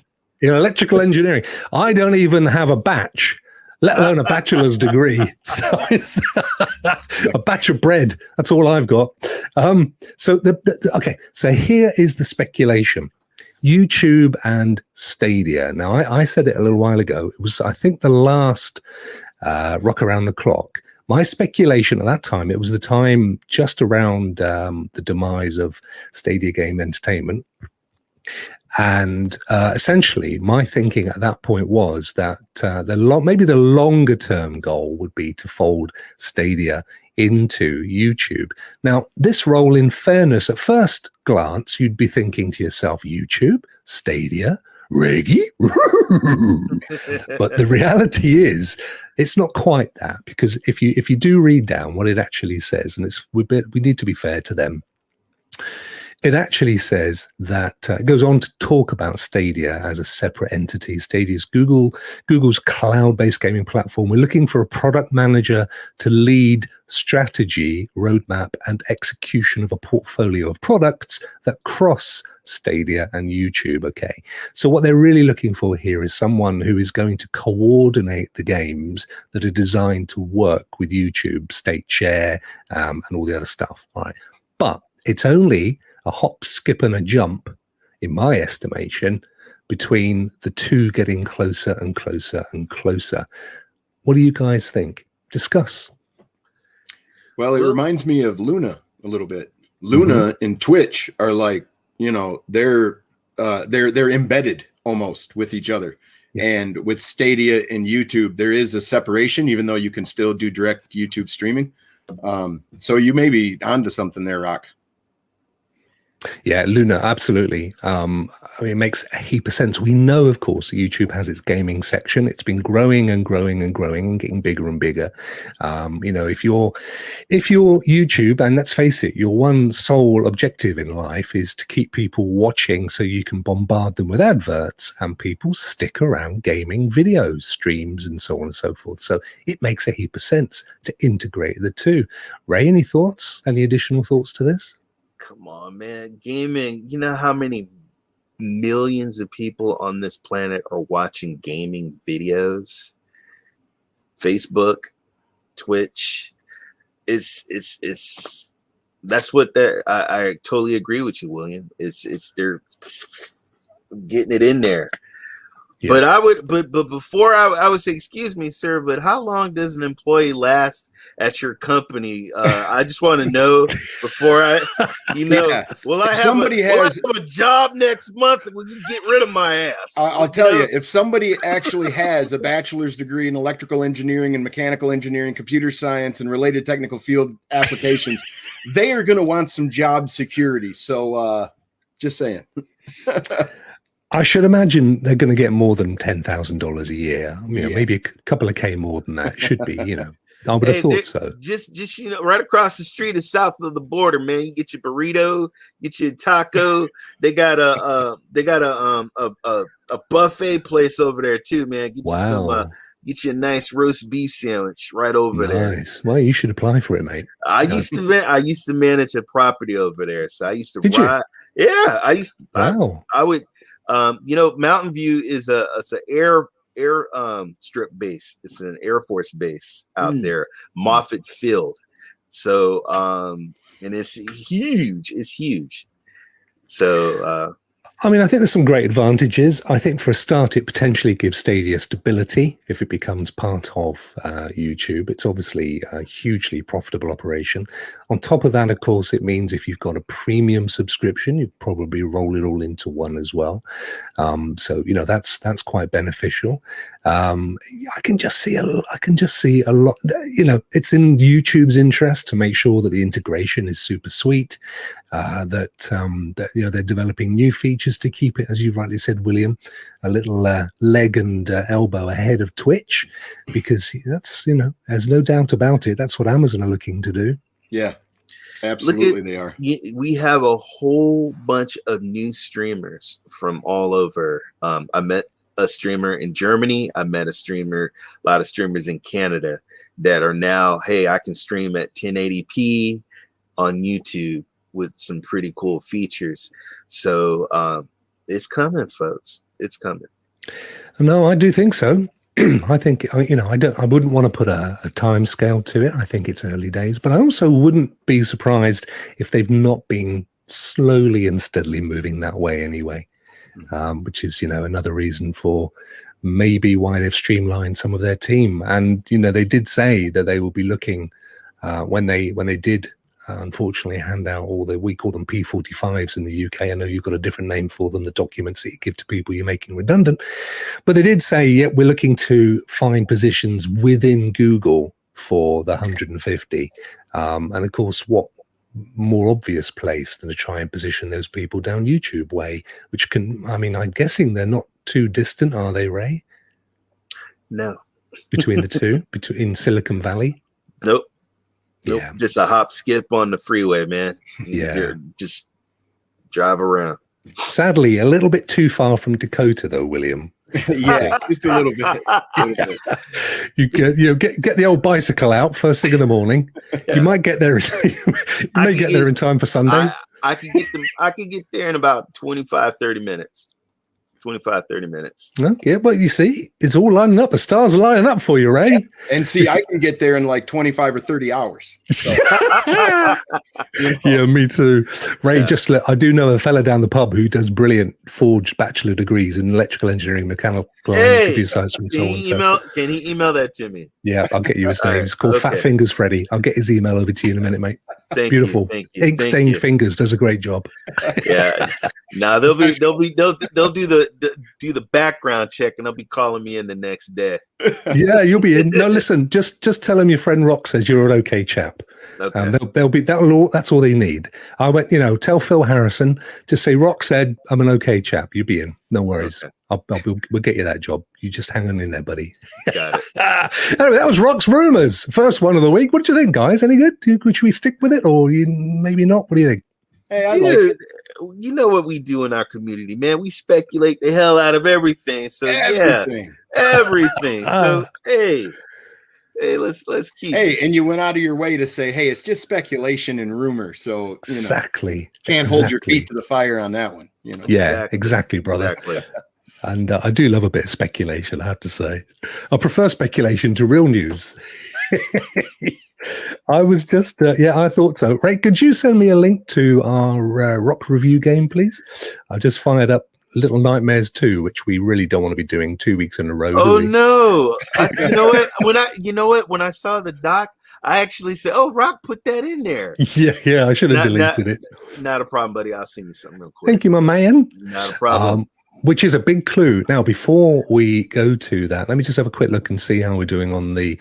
electrical engineering. I don't even have a batch, let alone a bachelor's degree. So it's a batch of bread. That's all I've got. So okay. So here is the speculation: YouTube and Stadia. Now, I said it a little while ago. It was, I think, the last Rock Around the Clock. My speculation at that time, it was the time just around the demise of Stadia Game Entertainment. And essentially, my thinking at that point was that maybe the longer term goal would be to fold Stadia into YouTube. Now, this role, in fairness, at first glance, you'd be thinking to yourself, YouTube, Stadia, Reggie? But the reality is, it's not quite that, because if you do read down what it actually says, and we need to be fair to them, it actually says that it goes on to talk about Stadia as a separate entity. Stadia is Google's cloud-based gaming platform. We're looking for a product manager to lead strategy, roadmap, and execution of a portfolio of products that cross Stadia and YouTube. Okay, so what they're really looking for here is someone who is going to coordinate the games that are designed to work with YouTube, state share, and all the other stuff. All right, but it's only a hop, skip, and a jump, in my estimation, between the two getting closer and closer and closer. What do you guys think? Discuss. Well, it reminds me of Luna a little bit. Luna and Twitch are like, they're embedded almost with each other. Yeah. And with Stadia and YouTube, there is a separation, even though you can still do direct YouTube streaming. So you may be onto something there, Rokk. Yeah, Luna, absolutely. I mean, it makes a heap of sense. We know, of course, YouTube has its gaming section. It's been growing and growing and growing and getting bigger and bigger. If you're YouTube, and let's face it, your one sole objective in life is to keep people watching so you can bombard them with adverts, and people stick around gaming videos, streams, and so on and so forth. So it makes a heap of sense to integrate the two. Ray, any thoughts? Any additional thoughts to this? Come on, man. Gaming. You know how many millions of people on this planet are watching gaming videos? Facebook, Twitch. It's that's what I totally agree with you, William. It's they're getting it in there. Yeah. But before I would say, excuse me, sir, but how long does an employee last at your company? I just want to know before will I have a job next month? Will you get rid of my ass? I'll tell you, if somebody actually has a bachelor's degree in electrical engineering and mechanical engineering, computer science, and related technical field applications, they are going to want some job security. So just saying. I should imagine they're going to get more than $10,000 a year. Maybe a couple of K more than that. It should be, I would have thought so. Just right across the street is south of the border, man. You get your burrito, get your taco. They got a buffet place over there too, man. Get you a nice roast beef sandwich right over there. Well, you should apply for it, mate. I used to manage a property over there, so I used to ride. Yeah, I would. Mountain View is it's an air strip base. It's an Air Force base out there, Moffett Field. So, and it's huge. It's huge. So, I mean, I think there's some great advantages. I think for a start, it potentially gives Stadia stability if it becomes part of YouTube. It's obviously a hugely profitable operation. On top of that, of course, it means if you've got a premium subscription, you probably roll it all into one as well. So that's quite beneficial. I can just see a lot. It's in YouTube's interest to make sure that the integration is super sweet. That they're developing new features to keep it, as you rightly said, William, a little leg and elbow ahead of Twitch, because that's there's no doubt about it. That's what Amazon are looking to do. Yeah. Absolutely, they are. We have a whole bunch of new streamers from all over. I met a streamer in Germany. I met a lot of streamers in Canada that are now, hey, I can stream at 1080p on YouTube with some pretty cool features. So it's coming, folks. It's coming. No, I do think so. I think, I wouldn't want to put a time scale to it. I think it's early days, but I also wouldn't be surprised if they've not been slowly and steadily moving that way anyway, which is, another reason for maybe why they've streamlined some of their team. And, they did say that they will be looking when they did unfortunately hand out we call them P45s in the UK. I know you've got a different name for them, the documents that you give to people you're making redundant. But they did say, yeah, we're looking to find positions within Google for the 150. And of course, what more obvious place than to try and position those people down YouTube way, which I'm guessing they're not too distant, are they, Ray? No. Between the two, in Silicon Valley? Nope. Yeah. Just a hop skip on the freeway, man. Yeah. Just drive around. Sadly, a little bit too far from Dakota, though, William. Yeah, just a little bit. You get the old bicycle out first thing in the morning. Yeah. You might get there. You may get there in time for Sunday. I can get there in about 25, 30 minutes. 25, 30 minutes. Yeah, but you see, it's all lining up. The stars are lining up for you, Ray. Yeah. And see, I can get there in like 25 or 30 hours. So. Yeah, me too. Ray, I do know a fella down the pub who does brilliant forged bachelor degrees in electrical engineering, mechanical, and computer science, and so on. Can he email that to me? Yeah, I'll get you his name. It's called Fat Fingers Freddy. I'll get his email over to you in a minute, mate. Beautiful. Ink stained fingers, does a great job. Yeah. Now they'll do the background check and they'll be calling me in the next day. Yeah, you'll be in. No, listen, just tell them your friend Rokk says you're an okay chap. Okay. That's all they need. I went, tell Phil Harrison, just say Rokk said I'm an okay chap. You'll be in. No worries. Okay. We'll get you that job. You just hang on in there, buddy. Got it. Anyway, that was Rock's Rumors. First one of the week. What do you think, guys? Any good? Should we stick with it or maybe not? What do you think? Hey, dude, you know what we do in our community, man. We speculate the hell out of everything. So everything. So hey, let's keep. Hey, and you went out of your way to say, hey, it's just speculation and rumor. So exactly, can't hold your feet to the fire on that one. Yeah, exactly, brother. Exactly. And I do love a bit of speculation, I have to say. I prefer speculation to real news. I was just, I thought so. Ray, could you send me a link to our Rokk review game, please? I just fired up Little Nightmares 2, which we really don't want to be doing 2 weeks in a row. Oh, no. You know what? When I saw the doc, I actually said, oh, Rokk put that in there. Yeah, I should have deleted it. Not a problem, buddy. I'll send you something real quick. Thank you, my man. Not a problem. Which is a big clue. Now, before we go to that, let me just have a quick look and see how we're doing on the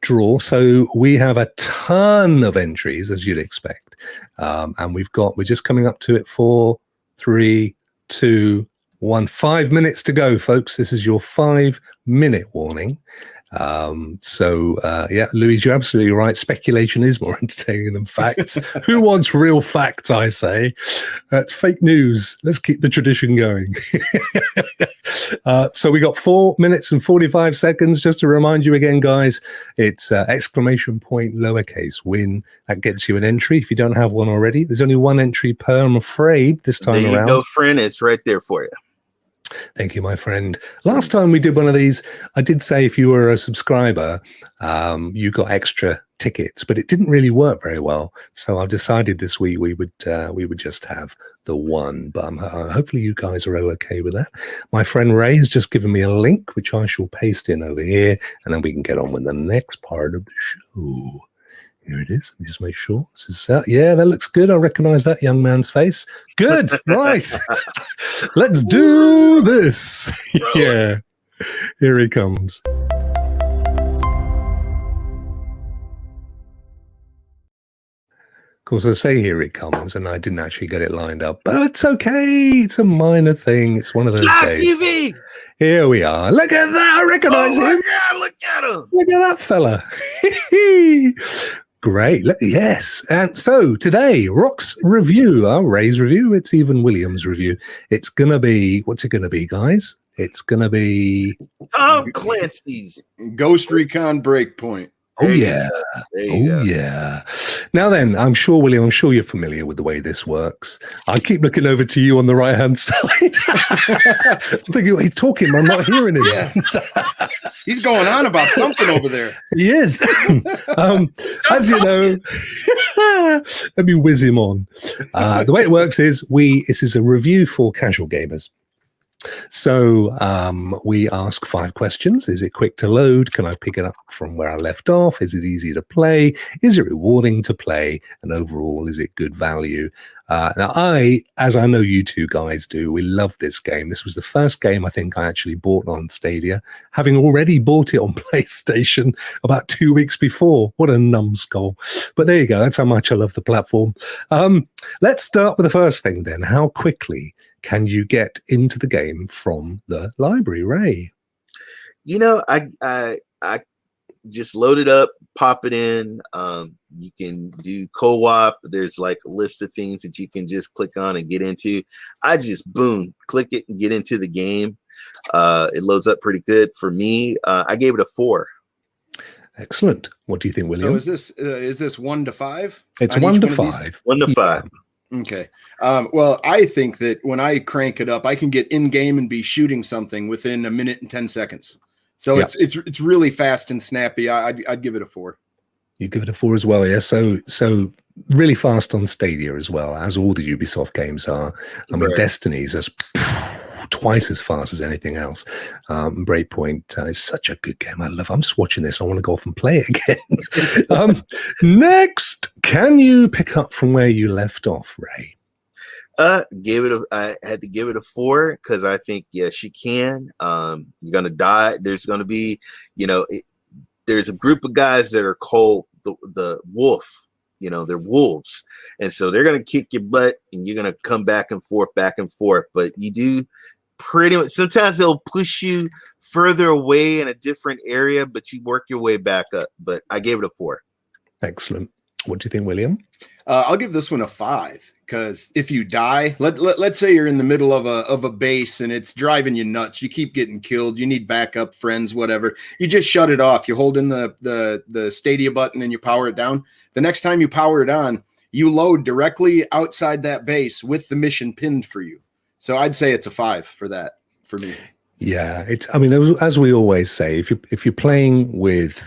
draw. So we have a ton of entries, as you'd expect. And we're just coming up to it. 4, 3, 2, 1. 5 minutes to go, folks. This is your 5-minute warning. Louis, you're absolutely right. Speculation is more entertaining than facts. Who wants real facts? I say that's fake news. Let's keep the tradition going. So we got 4 minutes and 45 seconds. Just to remind you again, guys, it's exclamation point lowercase win. That gets you an entry if you don't have one already. There's only one entry per, I'm afraid, this time around. There you go, friend. It's right there for you. Thank you, my friend. Last time we did one of these, I did say if you were a subscriber, you got extra tickets, but it didn't really work very well. So I've decided this week we would just have the one. But hopefully you guys are all okay with that. My friend Ray has just given me a link, which I shall paste in over here, and then we can get on with the next part of the show. Here it is. Let me just make sure this is out. Yeah, that looks good. I recognize that young man's face. Good. Right. Let's do this. Yeah. Here he comes. Of course, I say here it comes, and I didn't actually get it lined up, but it's okay. It's a minor thing. It's one of those days. TV. Here we are. Look at that. I recognize him. God, look at him. Look at that fella. Great. Yes. And so today, Rokk's review, Ray's review, it's even William's review. It's going to be, what's it going to be, guys? It's going to be Tom Clancy's Ghost Recon Breakpoint. Oh, yeah. Go. Yeah. Now then, I'm sure, William, I'm sure you're familiar with the way this works. I keep looking over to you on the right-hand side. I'm thinking, he's talking, I'm not hearing him. Yeah. He's going on about something over there. He is. As you know, let me whiz him on. The way it works is this is a review for casual gamers. So we ask 5 questions. Is it quick to load? Can I pick it up from where I left off? Is it easy to play? Is it rewarding to play? And overall, is it good value? Now, as I know you two guys do, we love this game. This was the first game I think I actually bought on Stadia, having already bought it on PlayStation about 2 weeks before. What a numbskull. But there you go. That's how much I love the platform. Let's start with the first thing then. How quickly can you get into the game from the library, Ray? You know, I just load it up, pop it in. You can do co-op. There's like a list of things that you can just click on and get into. I just boom, click it and get into the game. It loads up pretty good for me. I gave it a 4. Excellent. What do you think, William? So is this 1 to 5? It's 1 to 5. 1 to 5. Okay. Well, I think that when I crank it up, I can get in game and be shooting something within a minute and 10 seconds. So it's really fast and snappy. I'd give it a 4. You give it a 4 as well, yeah. So really fast on Stadia as well, as all the Ubisoft games are. I mean, Right. Destiny's just twice as fast as anything else. Breakpoint is such a good game. I'm just watching this. I want to go off and play it again. Next, can you pick up from where you left off, Ray? I had to give it a 4 because I think yes, you can. You're gonna die. There's gonna be, there's a group of guys that are called the wolf. They're wolves, and so they're gonna kick your butt, and you're gonna come back and forth. But you do pretty much. Sometimes they'll push you further away in a different area, but you work your way back up. But I gave it a 4. Excellent. What do you think, William? I'll give this one a 5 because if you die, let's say you're in the middle of a base and it's driving you nuts. You keep getting killed. You need backup, friends, whatever. You just shut it off. You hold in the Stadia button and you power it down. The next time you power it on, you load directly outside that base with the mission pinned for you. So I'd say it's a 5 for that for me. Yeah, as we always say, if you're playing with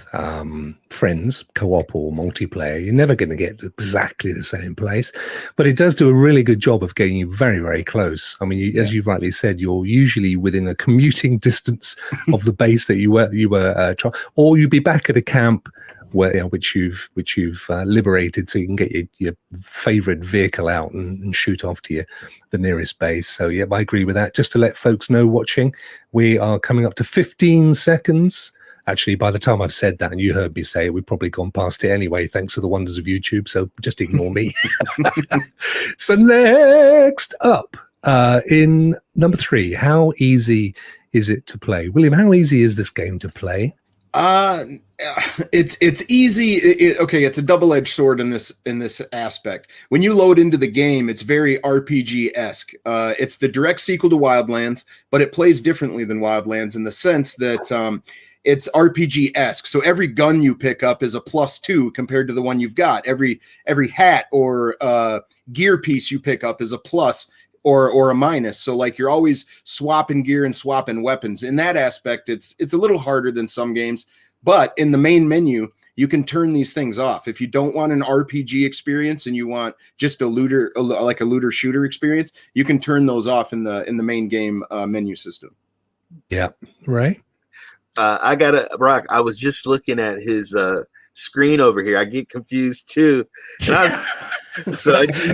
friends, co-op or multiplayer, you're never going to get exactly the same place, but it does do a really good job of getting you very, very close. I mean, as you've rightly said, you're usually within a commuting distance of the base that you were or you'd be back at a camp where which you've liberated, so you can get your favorite vehicle out and shoot off to the nearest base. So yeah, I agree with that. Just to let folks know watching, we are coming up to 15 seconds. Actually, by the time I've said that and you heard me say it, we've probably gone past it anyway, thanks to the wonders of YouTube. So just ignore me. So next up, in number 3, how easy is it to play? William, how easy is this game to play? It's easy. Okay, it's a double-edged sword in this aspect. When you load into the game, it's very RPG-esque. It's the direct sequel to Wildlands, but it plays differently than Wildlands in the sense that it's RPG-esque. So every gun you pick up is a +2 compared to the one you've got. Every hat or gear piece you pick up is a plus or a minus. So like you're always swapping gear and swapping weapons. In that aspect, it's a little harder than some games. But in the main menu, you can turn these things off. If you don't want an RPG experience and you want just like a looter shooter experience, you can turn those off in the main game menu system. Yeah, right. I gotta Rokk. I was just looking at his screen over here. I get confused too. And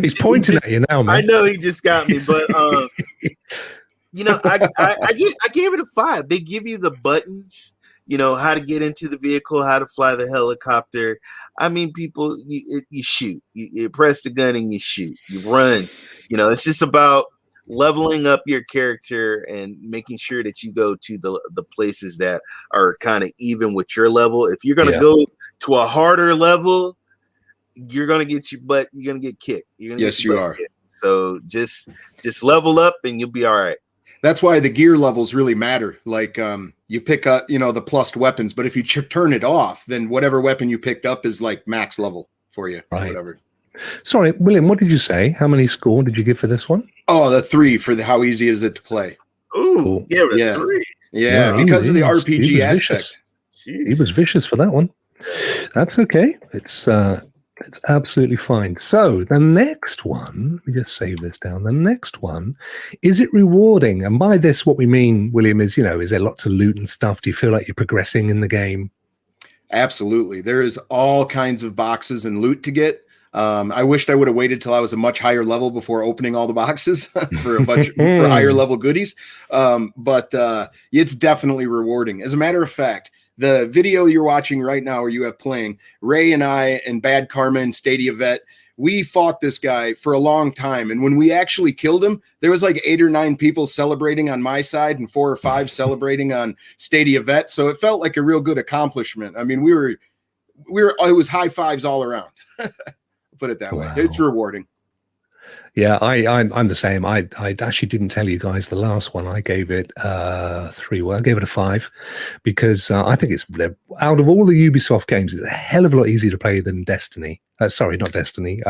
He's pointing at you now, man. I know he just got me, but I gave it a 5. They give you the buttons. How to get into the vehicle, how to fly the helicopter. I mean, people, you shoot. You press the gun and you shoot. You run. It's just about leveling up your character and making sure that you go to the places that are kind of even with your level. If you're going to go to a harder level, you're gonna get your butt. You're gonna get kicked. Yes, you are. Kicked. So just level up, and you'll be all right. That's why the gear levels really matter. Like you pick up, the plus weapons, but if you turn it off, then whatever weapon you picked up is like max level for you. Right. Whatever. Sorry, William, what did you say? How many score did you give for this one? Oh, the 3 for how easy is it to play? Ooh, Cool. yeah, 3. Yeah, because of the RPG aspect. He was vicious for that one. That's okay. It's absolutely fine. So the next one, let me just save this down. The next one, is it rewarding? And by this, what we mean, William, is, is there lots of loot and stuff? Do you feel like you're progressing in the game? Absolutely. There is all kinds of boxes and loot to get. I wished I would have waited till I was a much higher level before opening all the boxes for a bunch for higher level goodies. But it's definitely rewarding. As a matter of fact, the video you're watching right now, or you have playing, Ray and I and Bad Karma and Stadia Vet, we fought this guy for a long time. And when we actually killed him, there was like 8 or 9 people celebrating on my side and 4 or 5 celebrating on Stadia Vet. So it felt like a real good accomplishment. I mean, it was high fives all around. Put it that way. It's rewarding. Yeah, I'm the same. I actually didn't tell you guys the last one. I gave it 3. Well, I gave it a 5 because I think it's out of all the Ubisoft games, it's a hell of a lot easier to play than Destiny. Sorry, not Destiny.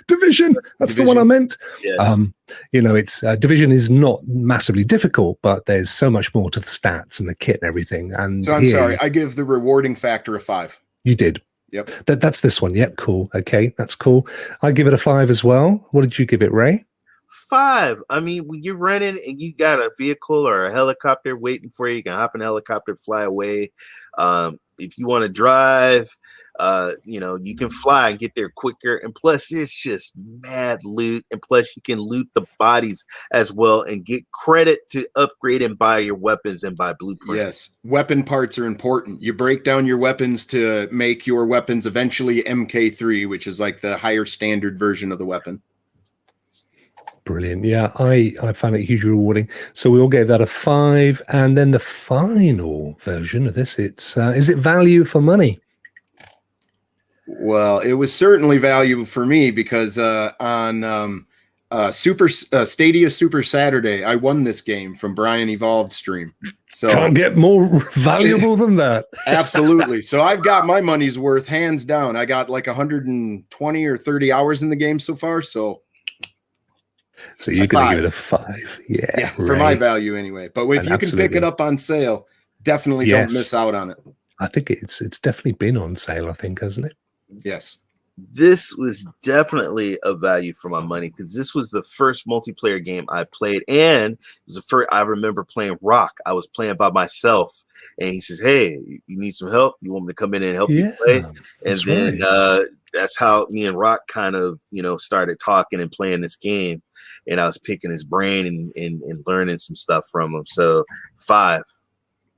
Division. That's the one I meant. Yes. It's Division is not massively difficult, but there's so much more to the stats and the kit and everything. And so I'm sorry, I give the rewarding factor a 5. You did. Yep. That's this one. Yep. Cool. Okay. That's cool. I give it a 5 as well. What did you give it, Ray? 5. I mean, when you're running and you got a vehicle or a helicopter waiting for you, you can hop in a helicopter, fly away. If you want to drive, you can fly and get there quicker. And plus, it's just mad loot. And plus, you can loot the bodies as well and get credit to upgrade and buy your weapons and buy blueprints. Yes, weapon parts are important. You break down your weapons to make your weapons eventually MK3, which is like the higher standard version of the weapon. Brilliant. Yeah, I found it hugely rewarding. So we all gave that a 5. And then the final version of this, it's is it value for money? Well, it was certainly valuable for me because on Stadia Super Saturday, I won this game from Brian Evolved stream. So can't get more valuable than that. Absolutely. So I've got my money's worth, hands down. I got like 120 or 30 hours in the game so far. So you're going to give it a 5. Yeah, for my value anyway. But if you can pick it up on sale, definitely don't miss out on it. I think it's definitely been on sale, I think, hasn't it? Yes. This was definitely a value for my money because this was the first multiplayer game I played, and it was the first I remember playing Rokk. I was playing by myself, and he says, "Hey, you need some help? You want me to come in and help you play?" And then that's how me and Rokk kind of started talking and playing this game, and I was picking his brain and learning some stuff from him. So 5.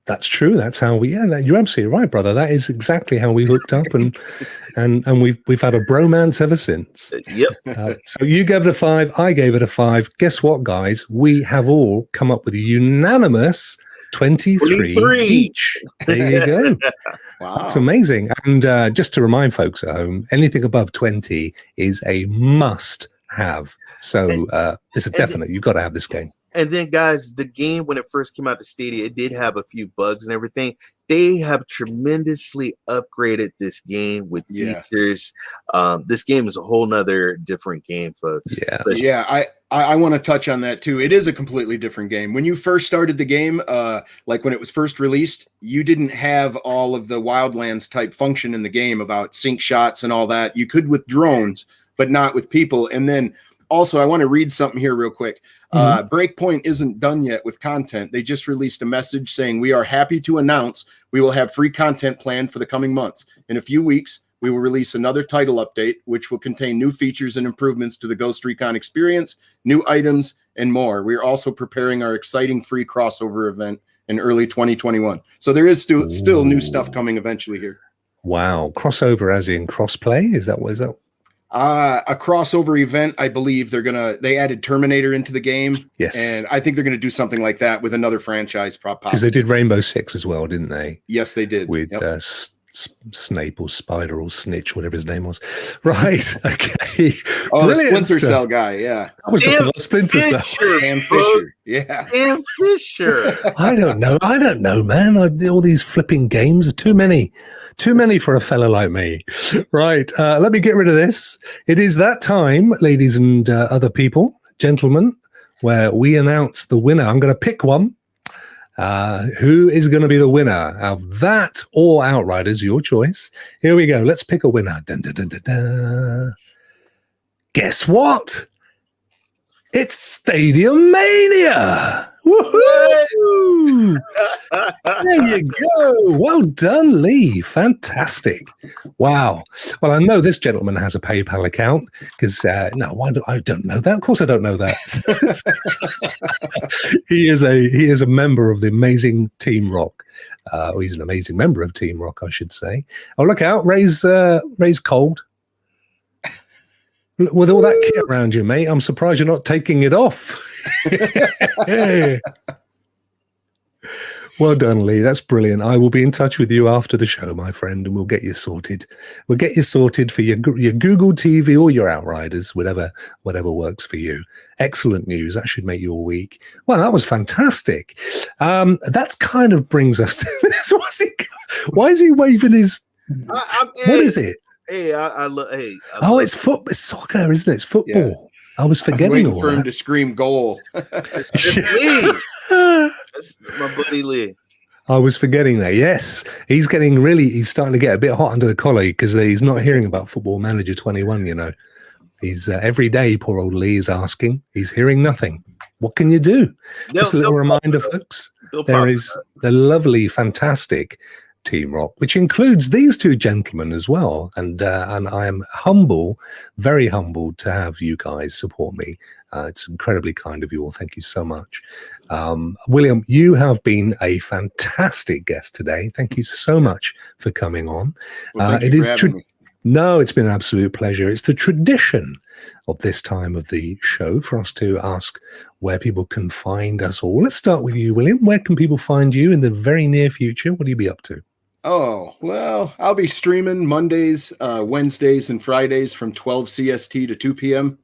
That's true. That's how we. Yeah, you're absolutely right, brother. That is exactly how we hooked up, and we've had a bromance ever since. Yep. So you gave it a 5. I gave it a 5. Guess what, guys? We have all come up with a unanimous 23 each. There you go. Wow, that's amazing. And just to remind folks at home, anything above 20 is a must-have. So it's a definite. You've got to have this game. And then, guys, the game, when it first came out to Stadia, it did have a few bugs and everything. They have tremendously upgraded this game with features. This game is a whole nother different game, folks. Yeah. I want to touch on that, too. It is a completely different game. When you first started the game, like when it was first released, you didn't have all of the Wildlands type function in the game about sync shots and all that. You could with drones, but not with people. And then also, I want to read something here real quick. Breakpoint isn't done yet with content. They just released a message saying, "We are happy to announce we will have free content planned for the coming months. In a few weeks, we will release another title update, which will contain new features and improvements to the Ghost Recon experience, new items, and more. We are also preparing our exciting free crossover event in early 2021. So there is still new stuff coming eventually here. Wow. Crossover as in crossplay? Is that what is that? A crossover event, I believe they added Terminator into the game. Yes. And I think they're going to do something like that with another franchise. Because they did Rainbow Six as well, didn't they? Yes, they did. With Snape or Spider or Snitch, whatever his name was. Right. Okay. Oh, the Brilliant Splinter stuff. Cell guy. Yeah. That was the Sam first Splinter Cell. Sam Fisher. Yeah. Sam Fisher. I don't know, man. I do all these flipping games. Too many for a fella like me. Right. Let me get rid of this. It is that time, ladies and other people, gentlemen, where we announce the winner. I'm going to pick one. Who is going to be the winner of that or Outriders? Your choice. Here we go. Let's pick a winner. Dun, dun, dun, dun, dun. Guess what? It's Stadium Mania. Woohoo! There you go. Well done, Lee. Fantastic. Wow. Well, I know this gentleman has a PayPal account because I don't know that. Of course, I don't know that. He is a member of the amazing Team Rokk. He's an amazing member of Team Rokk, I should say. Oh, look out! Ray's cold. With all that kit around you, mate, I'm surprised you're not taking it off. Well done, Lee. That's brilliant. I will be in touch with you after the show, my friend, and we'll get you sorted. We'll get you sorted for your Google TV or your Outriders, whatever works for you. Excellent news. That should make your week. Well, that was fantastic. That kind of brings us to this. Why is he waving his... What is it? Hey, I love. Hey, it's football. It's soccer, isn't it? It's football. Yeah. I was forgetting all for that. him to scream goal. It's Lee. That's my buddy Lee. I was forgetting that. Yes, he's starting to get a bit hot under the collar because he's not hearing about Football Manager 21. You know, he's every day. Poor old Lee is asking. He's hearing nothing. What can you do? Just a little reminder, folks. There is the lovely, fantastic Team Rokk, which includes these two gentlemen as well, and I am very humbled to have you guys support me. It's incredibly kind of you all. Thank you so much. William, you have been a fantastic guest today. Thank you so much for coming on. Well, No, it's been an absolute pleasure. It's the tradition of this time of the show for us to ask where people can find us all. Let's start with you, William. Where can people find you in the very near future? What will you be up to? Oh, well, I'll be streaming Mondays, Wednesdays, and Fridays from 12 CST to 2 p.m.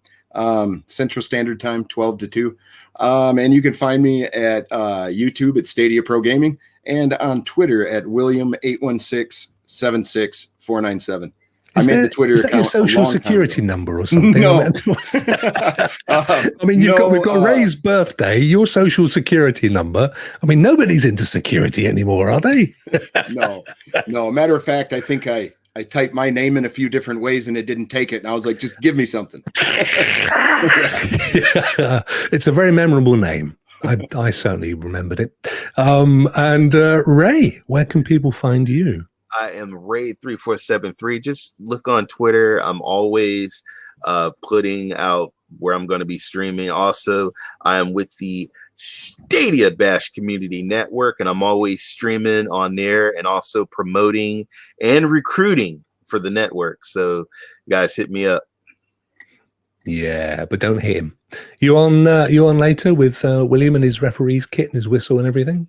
Central Standard Time, 12 to 2. And you can find me at YouTube at Stadia Pro Gaming and on Twitter at William816-76497. I made the Twitter account. Is that your social security number or something? No. I mean, we've got Ray's birthday, your social security number. I mean, nobody's into security anymore, are they? No. Matter of fact, I think I typed my name in a few different ways and it didn't take it. And I was like, just give me something. Yeah, it's a very memorable name. I certainly remembered it. And Ray, where can people find you? I am Ray3473. Just look on Twitter. I'm always putting out where I'm going to be streaming. Also, I am with the Stadia Bash Community Network, and I'm always streaming on there and also promoting and recruiting for the network. So, guys, hit me up. Yeah, but don't hit him. You on later with William and his referee's kit and his whistle and everything?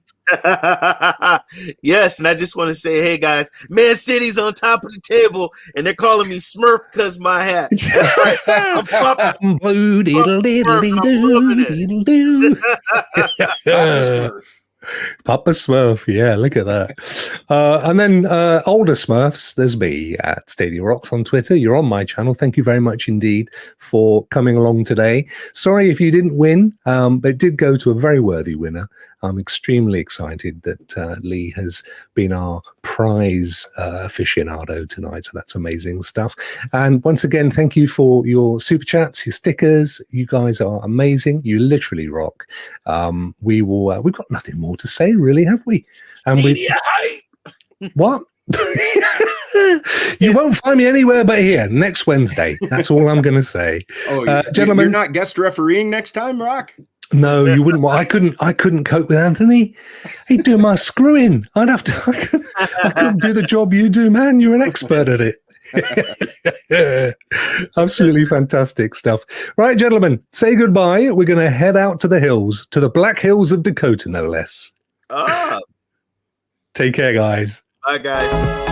Yes, and I just want to say, hey guys, Man City's on top of the table, and they're calling me Smurf because my hat. That's right. I'm Papa Smurf, yeah, look at that. And then older Smurfs, there's me at Stadia Rocks on Twitter. You're on my channel. Thank you very much indeed for coming along today. Sorry if you didn't win, but it did go to a very worthy winner. I'm extremely excited that Lee has been our prize aficionado tonight. So that's amazing stuff. And once again, thank you for your super chats, your stickers. You guys are amazing. You literally rock. We've got nothing more to say, really, have we? And what? You won't find me anywhere but here next Wednesday. That's all I'm going to say. Oh, gentlemen, you're not guest refereeing next time, Rokk? No, you wouldn't. I couldn't cope with Anthony. He'd do my screwing. I couldn't do the job you do, man. You're an expert at it. Absolutely fantastic stuff. Right, gentlemen, say goodbye. We're going to head out to the hills, to the Black Hills of Dakota, no less. Take care, guys. Bye, guys.